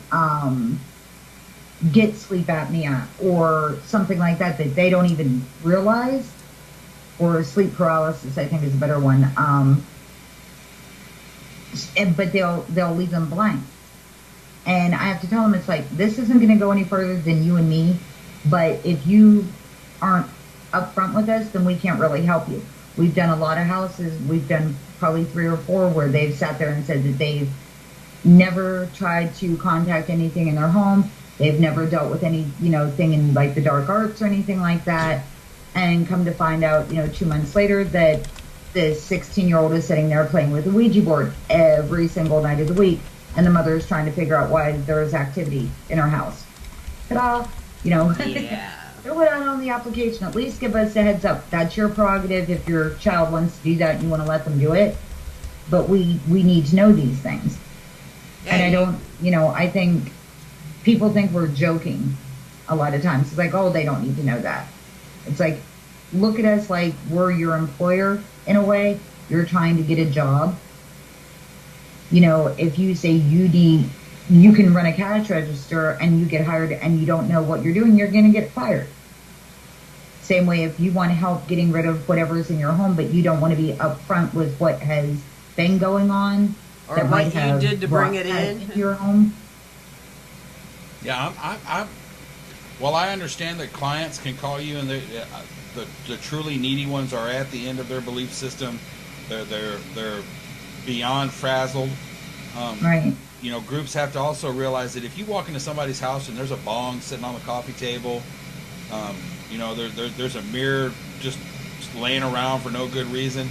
get sleep apnea or something like that they don't even realize, or sleep paralysis, I think is a better one. But they'll leave them blank. And I have to tell them, it's like, this isn't going to go any further than you and me. But if you aren't upfront with us, then we can't really help you. We've done a lot of houses. We've done probably 3 or 4 where they've sat there and said that they've never tried to contact anything in their home. They've never dealt with any, thing in like the dark arts or anything like that. And come to find out, 2 months later, that the 16-year-old is sitting there playing with a Ouija board every single night of the week. And the mother is trying to figure out why there is activity in her house. Ta-da! Yeah. Throw it out on the application. At least give us a heads up. That's your prerogative if your child wants to do that and you want to let them do it. But we need to know these things. Yeah. And I don't, I think people think we're joking a lot of times. It's like, oh, they don't need to know that. It's like, look at us like we're your employer in a way. You're trying to get a job. If you say you can run a cash register and you get hired and you don't know what you're doing, you're going to get fired. Same way if you want to help getting rid of whatever's in your home, but you don't want to be upfront with what has been going on. Or what you did to bring it in. Your home. Yeah, I understand that clients can call you, and the truly needy ones are at the end of their belief system. They're beyond frazzled. Right. Groups have to also realize that if you walk into somebody's house and there's a bong sitting on the coffee table, there's a mirror just laying around for no good reason.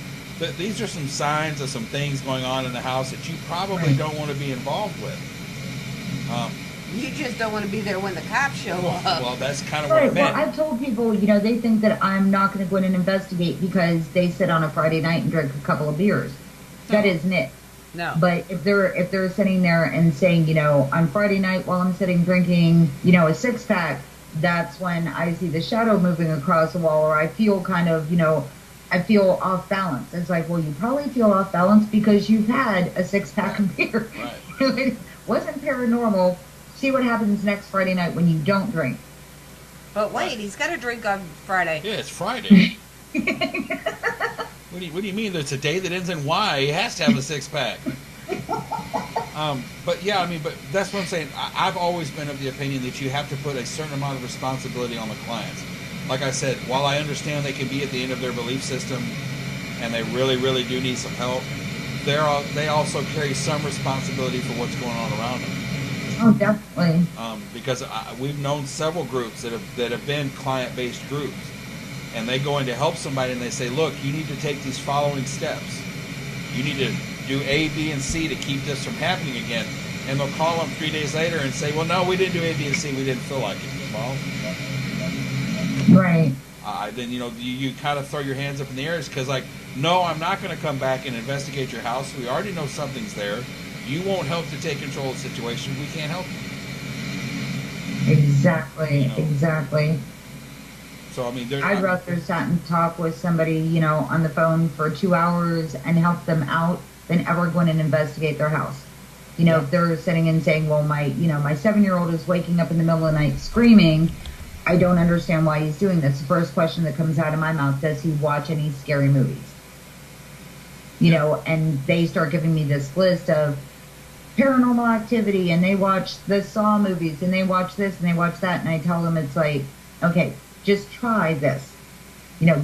These are some signs of some things going on in the house that you probably don't want to be involved with. You just don't want to be there when the cops show up. Well, that's kind of what I meant. Well, I've told people, they think that I'm not going to go in and investigate because they sit on a Friday night and drink a couple of beers. That isn't it. No. But if they're sitting there and saying, on Friday night while I'm sitting drinking, a 6-pack, that's when I see the shadow moving across the wall, or I feel kind of, I feel off balance. It's like, well, you probably feel off balance because you've had a 6-pack of beer. Right. It wasn't paranormal. See what happens next Friday night when you don't drink. But wait, he's got to drink on Friday. Yeah, it's Friday. What do you mean? There's a day that ends in Y. He has to have a 6-pack. But that's what I'm saying. I've always been of the opinion that you have to put a certain amount of responsibility on the clients. Like I said, while I understand they can be at the end of their belief system and they really, really do need some help, they also carry some responsibility for what's going on around them. Oh, definitely. Because we've known several groups that have been client-based groups, and they go in to help somebody, and they say, look, you need to take these following steps. You need to do A, B, and C to keep this from happening again. And they'll call them 3 days later and say, well, no, we didn't do A, B, and C. We didn't feel like it. Well, Right. then, you kind of throw your hands up in the air because, like, no, I'm not going to come back and investigate your house. We already know something's there. You won't help to take control of the situation. We can't help you. Exactly. Exactly. So, I mean, I'd rather sit and talk with somebody, on the phone for 2 hours and help them out than ever go in and investigate their house. If they're sitting and saying, well, my 7-year-old is waking up in the middle of the night screaming, I don't understand why he's doing this. The first question that comes out of my mouth, does he watch any scary movies? And they start giving me this list of Paranormal Activity, and they watch the Saw movies, and they watch this, and they watch that, and I tell them it's like, okay, just try this.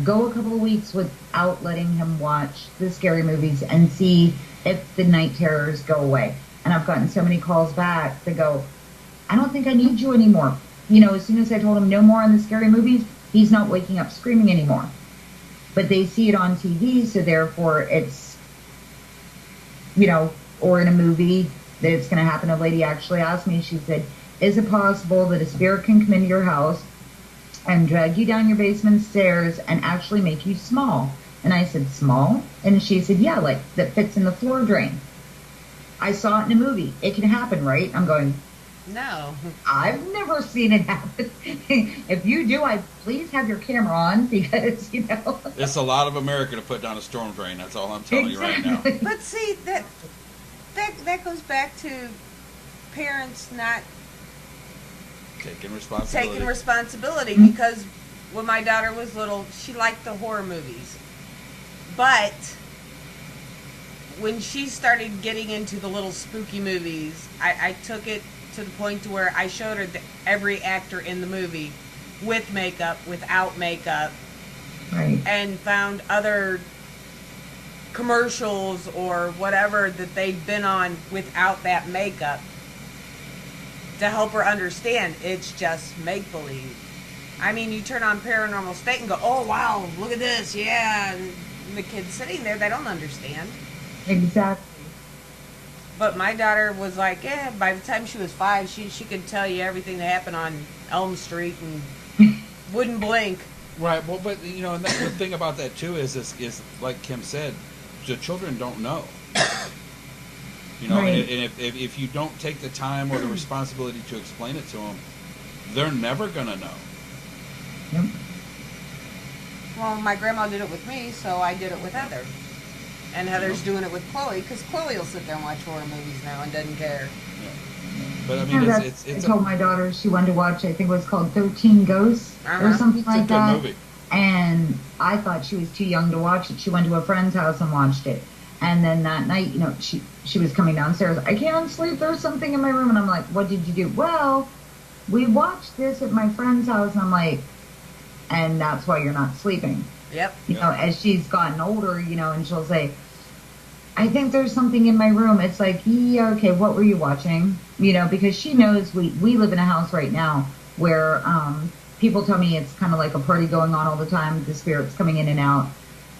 Go a couple of weeks without letting him watch the scary movies and see if the night terrors go away. And I've gotten so many calls back that go, I don't think I need you anymore. As soon as I told him no more on the scary movies, he's not waking up screaming anymore. But they see it on TV, so therefore it's, or in a movie that it's going to happen. A lady actually asked me, she said, is it possible that a spirit can come into your house and drag you down your basement stairs and actually make you small? And I said, small? And she said, yeah, like that fits in the floor drain. I saw it in a movie. It can happen, right? I'm going, no. I've never seen it happen. If you do, please have your camera on because, It's a lot of America to put down a storm drain. That's all I'm telling you right now. But see, that goes back to parents not taking responsibility. Because when my daughter was little, she liked the horror movies. But when she started getting into the little spooky movies, I took it to the point to where I showed her every actor in the movie with makeup, without makeup, right, and found other commercials or whatever that they'd been on without that makeup to help her understand it's just make-believe. I mean, you turn on Paranormal State and go, oh, wow, look at this, yeah, and the kids sitting there, they don't understand. Exactly. But my daughter was like, by the time she was 5, she could tell you everything that happened on Elm Street and wouldn't blink. Right. Well, but and the thing about that too is like Kim said, the children don't know. Right. And if you don't take the time or the responsibility to explain it to them, they're never gonna know. Yep. Well, my grandma did it with me, so I did it with Heather. And Heather's doing it with Chloe, because Chloe will sit there and watch horror movies now and doesn't care. Yeah. But I mean, I told my daughter she wanted to watch, I think it was called 13 Ghosts or something like that. Movie. And I thought she was too young to watch it. She went to a friend's house and watched it. And then that night, she was coming downstairs. I can't sleep. There's something in my room. And I'm like, what did you do? Well, we watched this at my friend's house. And I'm like, and that's why you're not sleeping. Yep. As she's gotten older, and she'll say, I think there's something in my room. It's like, yeah, okay, what were you watching? Because she knows we live in a house right now where people tell me it's kind of like a party going on all the time. The spirits coming in and out.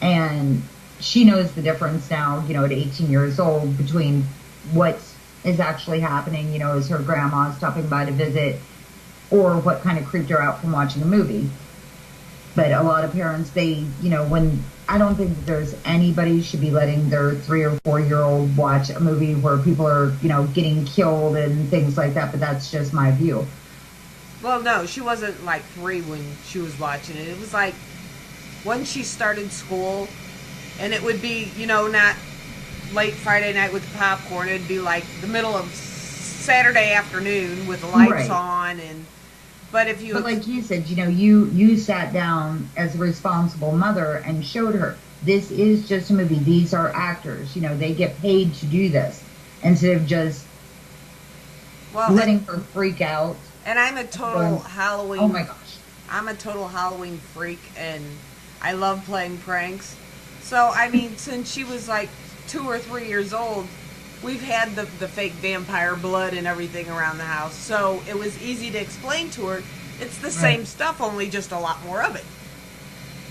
And she knows the difference now, at 18 years old between what is actually happening, is her grandma stopping by to visit or what kind of creeped her out from watching a movie. But a lot of parents, they, I don't think that there's anybody should be letting their 3 or 4 year old watch a movie where people are, getting killed and things like that. But that's just my view. Well, no, she wasn't like 3 when she was watching it. It was like when she started school, and it would be, not late Friday night with the popcorn. It'd be like the middle of Saturday afternoon with the lights on and. But like you said, you sat down as a responsible mother and showed her this is just a movie. These are actors. They get paid to do this instead of just letting her freak out. And I'm a total Halloween. Oh my gosh! I'm a total Halloween freak, and I love playing pranks. So I mean, since she was like 2 or 3 years old, we've had the fake vampire blood and everything around the house. So it was easy to explain to her, it's the same stuff, only just a lot more of it.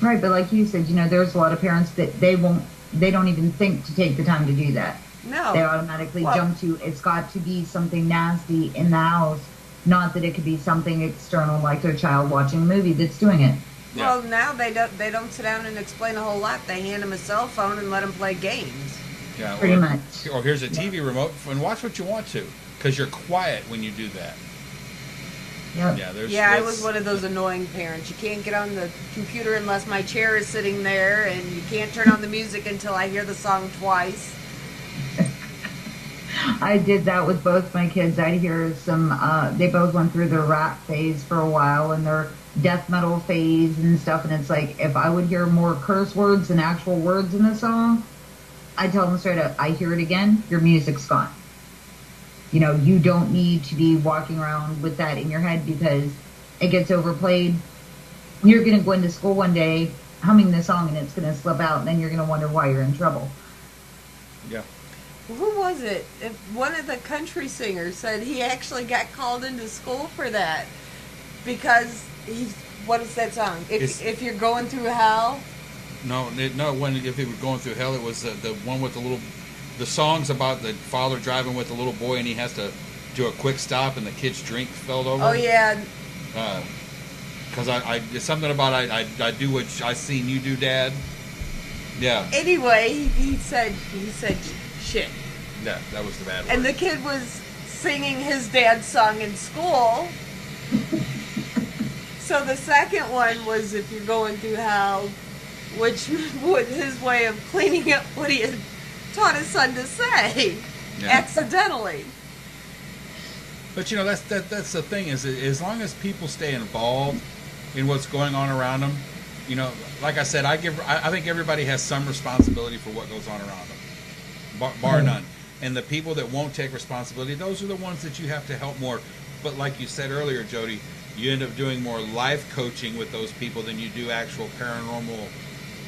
Right, but like you said, there's a lot of parents that they don't even think to take the time to do that. No. They automatically jump to, it's got to be something nasty in the house, not that it could be something external like their child watching a movie that's doing it. Yeah. Well, now they don't sit down and explain a whole lot. They hand them a cell phone and let them play games. Yeah, pretty much. Or here's a TV remote and watch what you want to, because you're quiet when you do that. Yep. Yeah, I was one of those annoying parents. You can't get on the computer unless my chair is sitting there, and you can't turn on the music until I hear the song twice. I did that with both my kids. I'd hear some, they both went through their rap phase for a while and their death metal phase and stuff, and it's like, if I would hear more curse words than actual words in the song, I tell them straight up, I hear it again, your music's gone. You don't need to be walking around with that in your head because it gets overplayed. You're going to go into school one day humming the song and it's going to slip out, and then you're going to wonder why you're in trouble. Yeah. Who was it? One of the country singers said he actually got called into school for that because what is that song? If you're going through hell. No. If he was going through hell, it was the one with the songs about the father driving with the little boy and he has to do a quick stop and the kid's drink fell over. Oh yeah. Because it's something about I do what I seen you do, Dad. Yeah. Anyway, he said shit. Yeah, that was the bad And word. the kid was singing his dad's song in school. So the second one was if you're going through hell, which was his way of cleaning up what he had taught his son to say accidentally. But that's the thing is, as long as people stay involved in what's going on around them, like I said, I think everybody has some responsibility for what goes on around them, bar none. And the people that won't take responsibility, those are the ones that you have to help more. But like you said earlier, Jodi, you end up doing more life coaching with those people than you do actual paranormal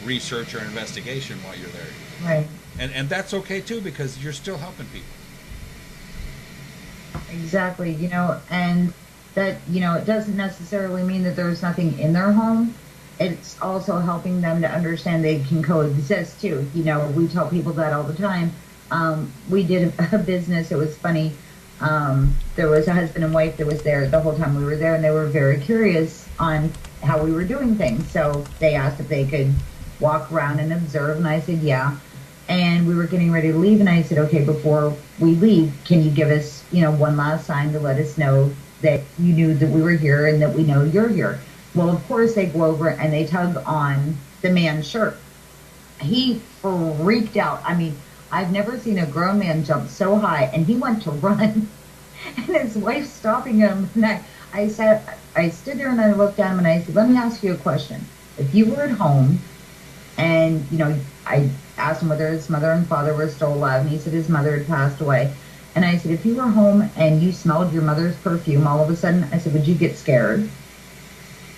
research or investigation while you're there. Right. And that's okay too, because you're still helping people. Exactly, and that, it doesn't necessarily mean that there's nothing in their home. It's also helping them to understand they can coexist too. We tell people that all the time. We did a business, it was funny. There was a husband and wife that was there the whole time we were there, and they were very curious on how we were doing things. So they asked if they could walk around and observe, and I said, yeah. And we were getting ready to leave, and I said, okay, before we leave, can you give us, one last sign to let us know that you knew that we were here and that we know you're here? Well, of course, they go over and they tug on the man's shirt. He freaked out. I mean, I've never seen a grown man jump so high, and he went to run, and his wife stopping him. And I stood there and I looked at him and I said, let me ask you a question. If you were at home and, I asked him whether his mother and father were still alive, and he said his mother had passed away. And I said, if you were home and you smelled your mother's perfume all of a sudden, I said, would you get scared?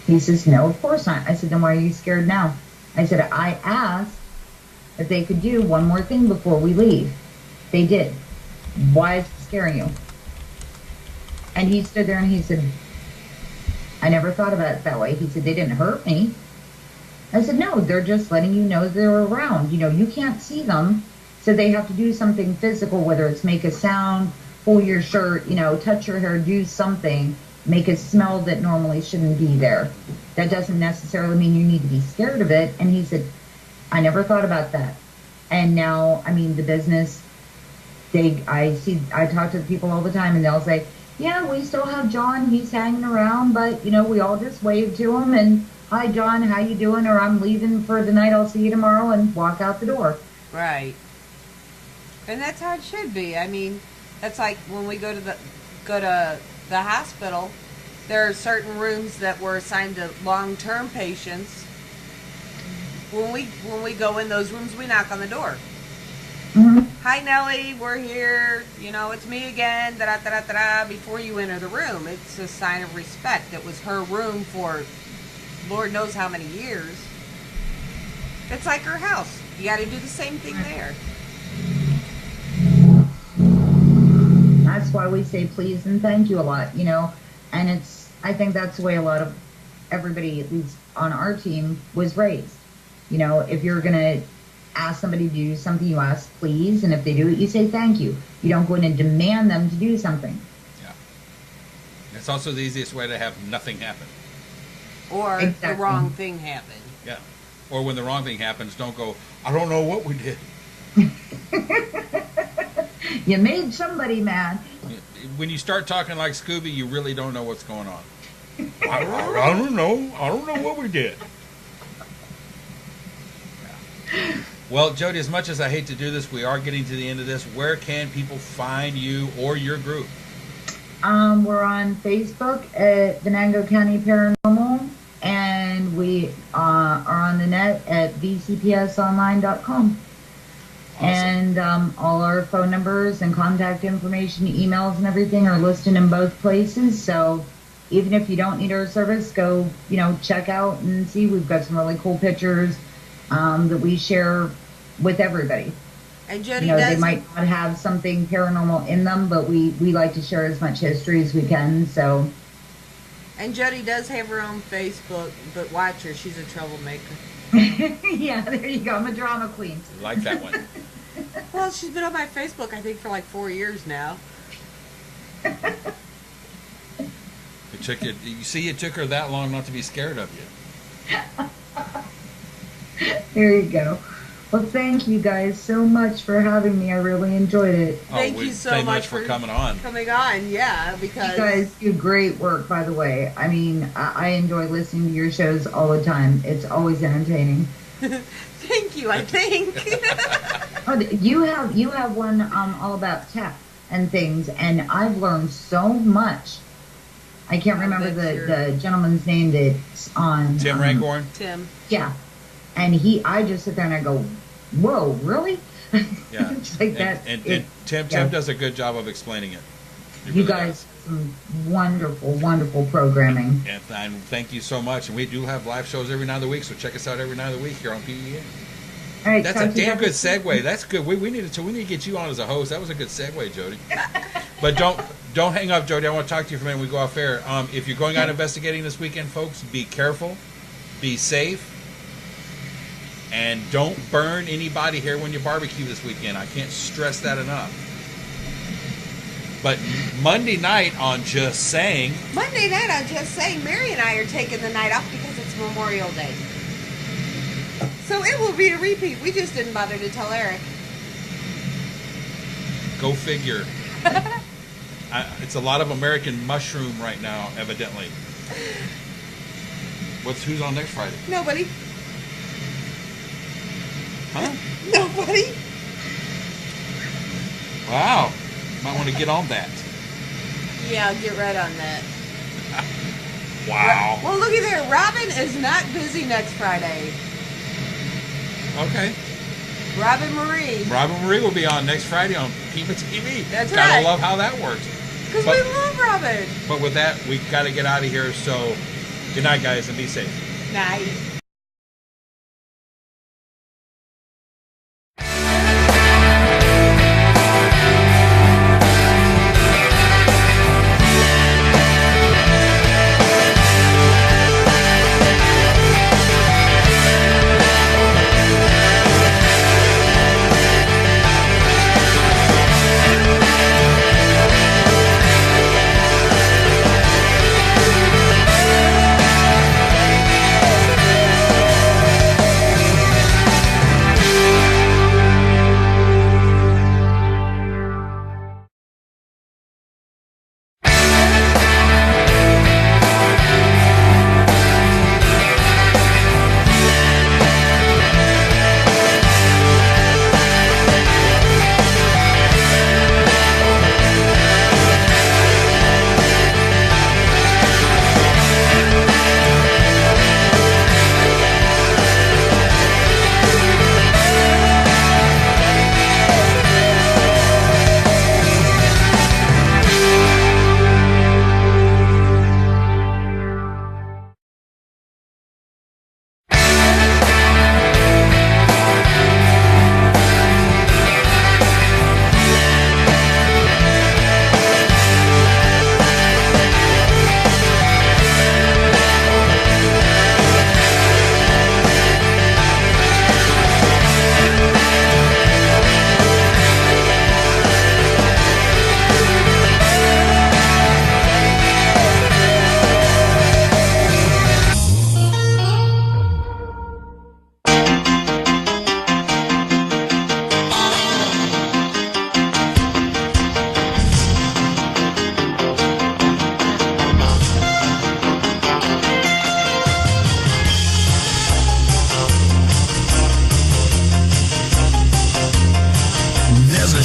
He says, no, of course not. I said, then why are you scared now? I said, I asked if they could do one more thing before we leave. They did. Why is it scaring you? And he stood there and he said, I never thought about it that way. He said, they didn't hurt me. I said, no, they're just letting you know they're around. You can't see them, so they have to do something physical, whether it's make a sound, pull your shirt, touch your hair, do something, make a smell that normally shouldn't be there. That doesn't necessarily mean you need to be scared of it. And he said, I never thought about that. And now, the business, I talk to the people all the time, and they'll say, yeah, we still have John, he's hanging around, but, we all just wave to him and, hi, John, how you doing? Or I'm leaving for the night, I'll see you tomorrow, and walk out the door. Right. And that's how it should be. That's like when we go to the hospital, there are certain rooms that were assigned to long-term patients. When we go in those rooms, we knock on the door. Mm-hmm. Hi, Nellie, we're here. It's me again. Da da da da da. Before you enter the room, it's a sign of respect. It was her room for Lord knows how many years. It's like her house. You got to do the same thing there. That's why we say please and thank you a lot, and I think that's the way a lot of everybody, at least on our team, was raised. You know, if you're going to ask somebody to do something, you ask please, and if they do it, you say thank you. You don't go in and demand them to do something. Yeah. It's also the easiest way to have nothing happen. Or Exactly. the wrong thing happened. Yeah. Or when the wrong thing happens, don't go, I don't know what we did. You made somebody mad. When you start talking like Scooby, you really don't know what's going on. I don't know. I don't know what we did. Yeah. Well, Jodi, as much as I hate to do this, we are getting to the end of this. Where can people find you or your group? We're on Facebook at Venango County Paranormal, and we are on the net at vcpsonline.com. Awesome. And all our phone numbers and contact information, emails and everything are listed in both places. So even if you don't need our service, go, you know, check out and see. We've got some really cool pictures that we share with everybody. And Jodi You know, does. they might not have something paranormal in them, but we like to share as much history as we can. So, And Jodi does have her own Facebook, but watch her. She's a troublemaker. yeah, there you go. I'm a drama queen. Like that one. Well, she's been on my Facebook, I think, for like 4 years now. It took you see, it took her that long not to be scared of you. There you go. Well, thank you guys so much for having me. I really enjoyed it. Thank you so much for coming on. Coming on, yeah, because You guys do great work, by the way. I mean, I enjoy listening to your shows all the time. It's always entertaining. Thank you, I think. Oh, you have one all about tech and things, and I've learned so much. I can't remember the gentleman's name that's on. Tim Rancorn? Tim. Yeah. And I just sit there and I go, whoa, really? Yeah. It's like that. And Tim does a good job of explaining it. He You really guys, does. some wonderful, wonderful programming. And thank you so much. And we do have live shows every night of the week, so check us out every night of the week here on PEA. All right, That's a damn good segue. That's good. We need to get you on as a host. That was a good segue, Jodi. But don't hang up, Jodi. I want to talk to you for a minute when we go off air. If you're going out investigating this weekend, folks, be careful, be safe, and don't burn anybody here when you barbecue this weekend. I can't stress that enough. But Monday night on Just Saying, Monday night, I'm just saying, Mary and I are taking the night off because it's Memorial Day. So it will be a repeat. We just didn't bother to tell Eric. go figure. It's a lot of American mushroom right now, evidently. Who's on next Friday? Nobody. Huh? Nobody. Wow. Might want to get on that. Yeah, I'll get right on that. Wow. Well, looky there. Robyn is not busy next Friday. Okay. Robyn Marie. Robyn Marie will be on next Friday on Pema TV. That's Gotta right. love how that works. Because we love Robyn. But with that, we got to get out of here. So, good night, guys, and be safe. Night.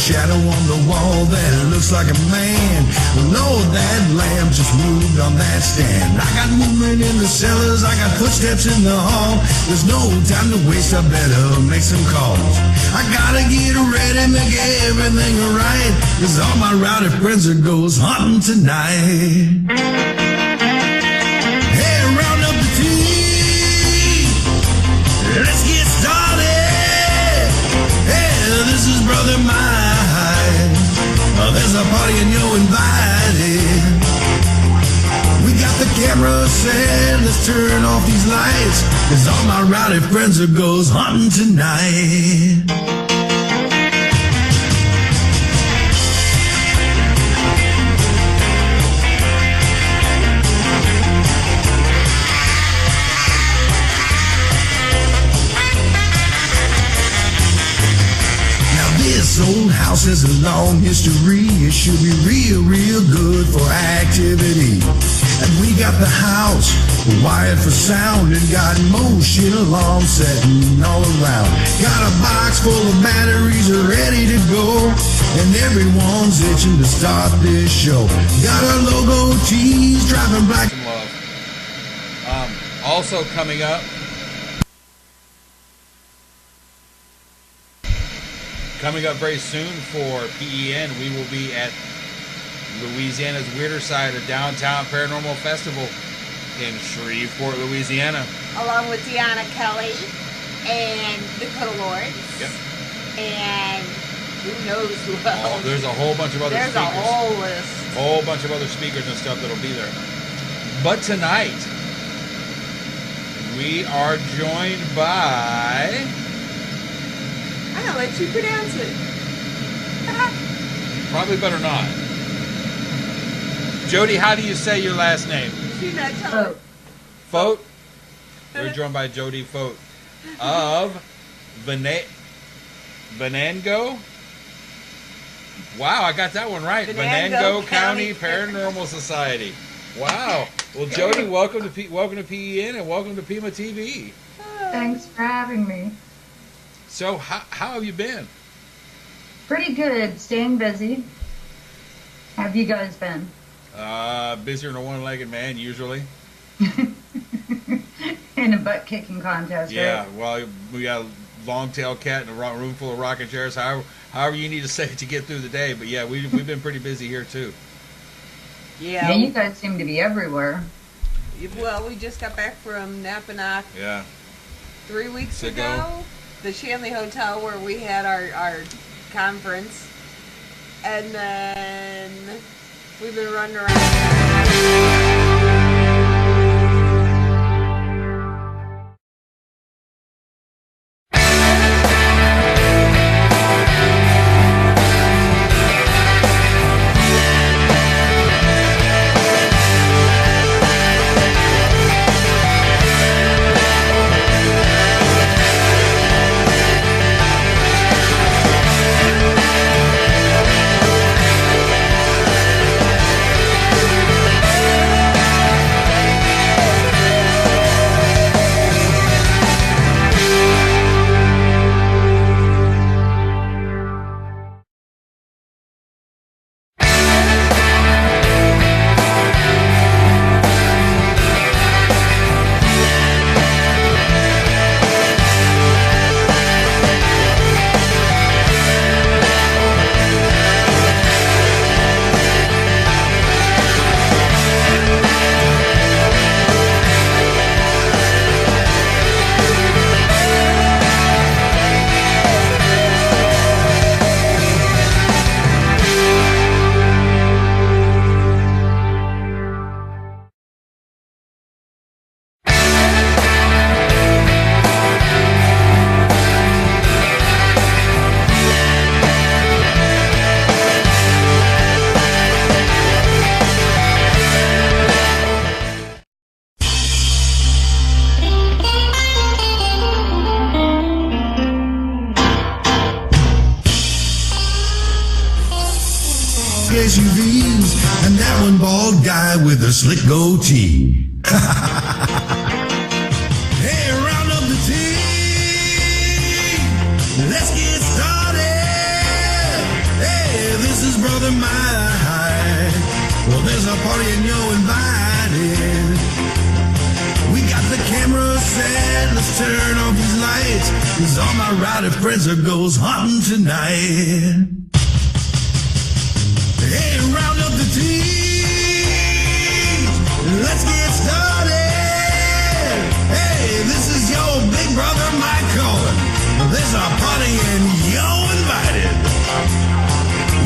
shadow on the wall that looks like a man. Lord, that lamp just moved on that stand. I got movement in the cellars, I got footsteps in the hall. There's no time to waste, I better make some calls. I gotta get ready, make everything right, 'cause all my rowdy friends are goes hunting tonight. Hey, round up the tea, let's get started. Hey, this is Brother Mine. There's a party and you're invited. We got the camera set, let's turn off these lights, 'cause all my rowdy friends are goes hunting tonight. This old house has a long history. It should be real, real good for activity. And we got the house wired for sound and got motion alarm setting all around. Got a box full of batteries ready to go, and everyone's itching to start this show. Got our logo tees driving black. Also coming up. Coming up very soon for PEN, we will be at Louisiana's weirder side, a downtown paranormal festival in Shreveport, Louisiana. Along with Deanna Kelly and Dakota Lords. Yep. And who knows who else. Oh, there's a whole bunch of other speakers. There's a whole list. Whole bunch of other speakers and stuff that'll be there. But tonight, we are joined by... I'm gonna let you pronounce it. Probably better not. Jodi, how do you say your last name? She's not telling. Focht? We're joined by Jodi Focht of Venango. Wow, I got that one right. Venango County Paranormal Society. Wow. Well, Jodi, welcome to PEN and welcome to Pema TV. Thanks for having me. So, how have you been? Pretty good. Staying busy. How have you guys been? Busier than a one-legged man, usually. In a butt-kicking contest, yeah, right? well, we got a long-tailed cat in a room full of rocking chairs. However you need to say it to get through the day. But yeah, we've been pretty busy here too. Yeah. You guys seem to be everywhere. Well, we just got back from Napanock. Yeah. 3 weeks ago. The Shanley Hotel where we had our conference. And then we've been running around. SUVs, and that one bald guy with a slick goatee. Hey, round up the team, let's get started. dynamite. Well, there's a party and you're invited. We got the camera set, let's turn off these lights, 'cause all my rowdy friends are goes hunting tonight. Hey, round up the team, let's get started. Hey, this is your big brother Mike calling. There's a party and you're invited.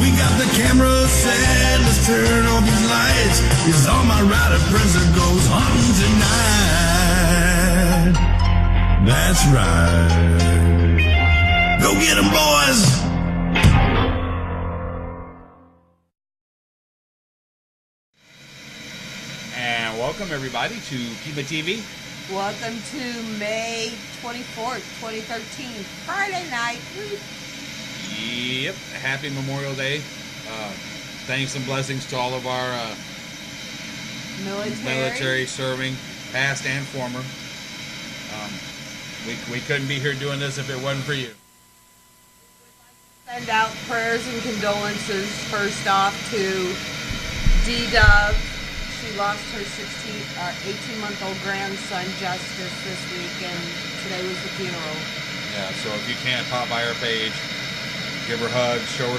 We got the camera set, let's turn off these lights, 'cause all my rowdy friends are goes hunting tonight. That's right. Go get 'em, boys! And welcome everybody to Pema TV. Welcome to May 24th, 2013, Friday night. Yep, happy Memorial Day. Thanks and blessings to all of our military serving, past and former. We couldn't be here doing this if it wasn't for you. Send out prayers and condolences first off to D-Dove. She lost her 18-month-old grandson, Justice, this week, and today was the funeral. Yeah, so if you can't, pop by her page, give her hugs, show her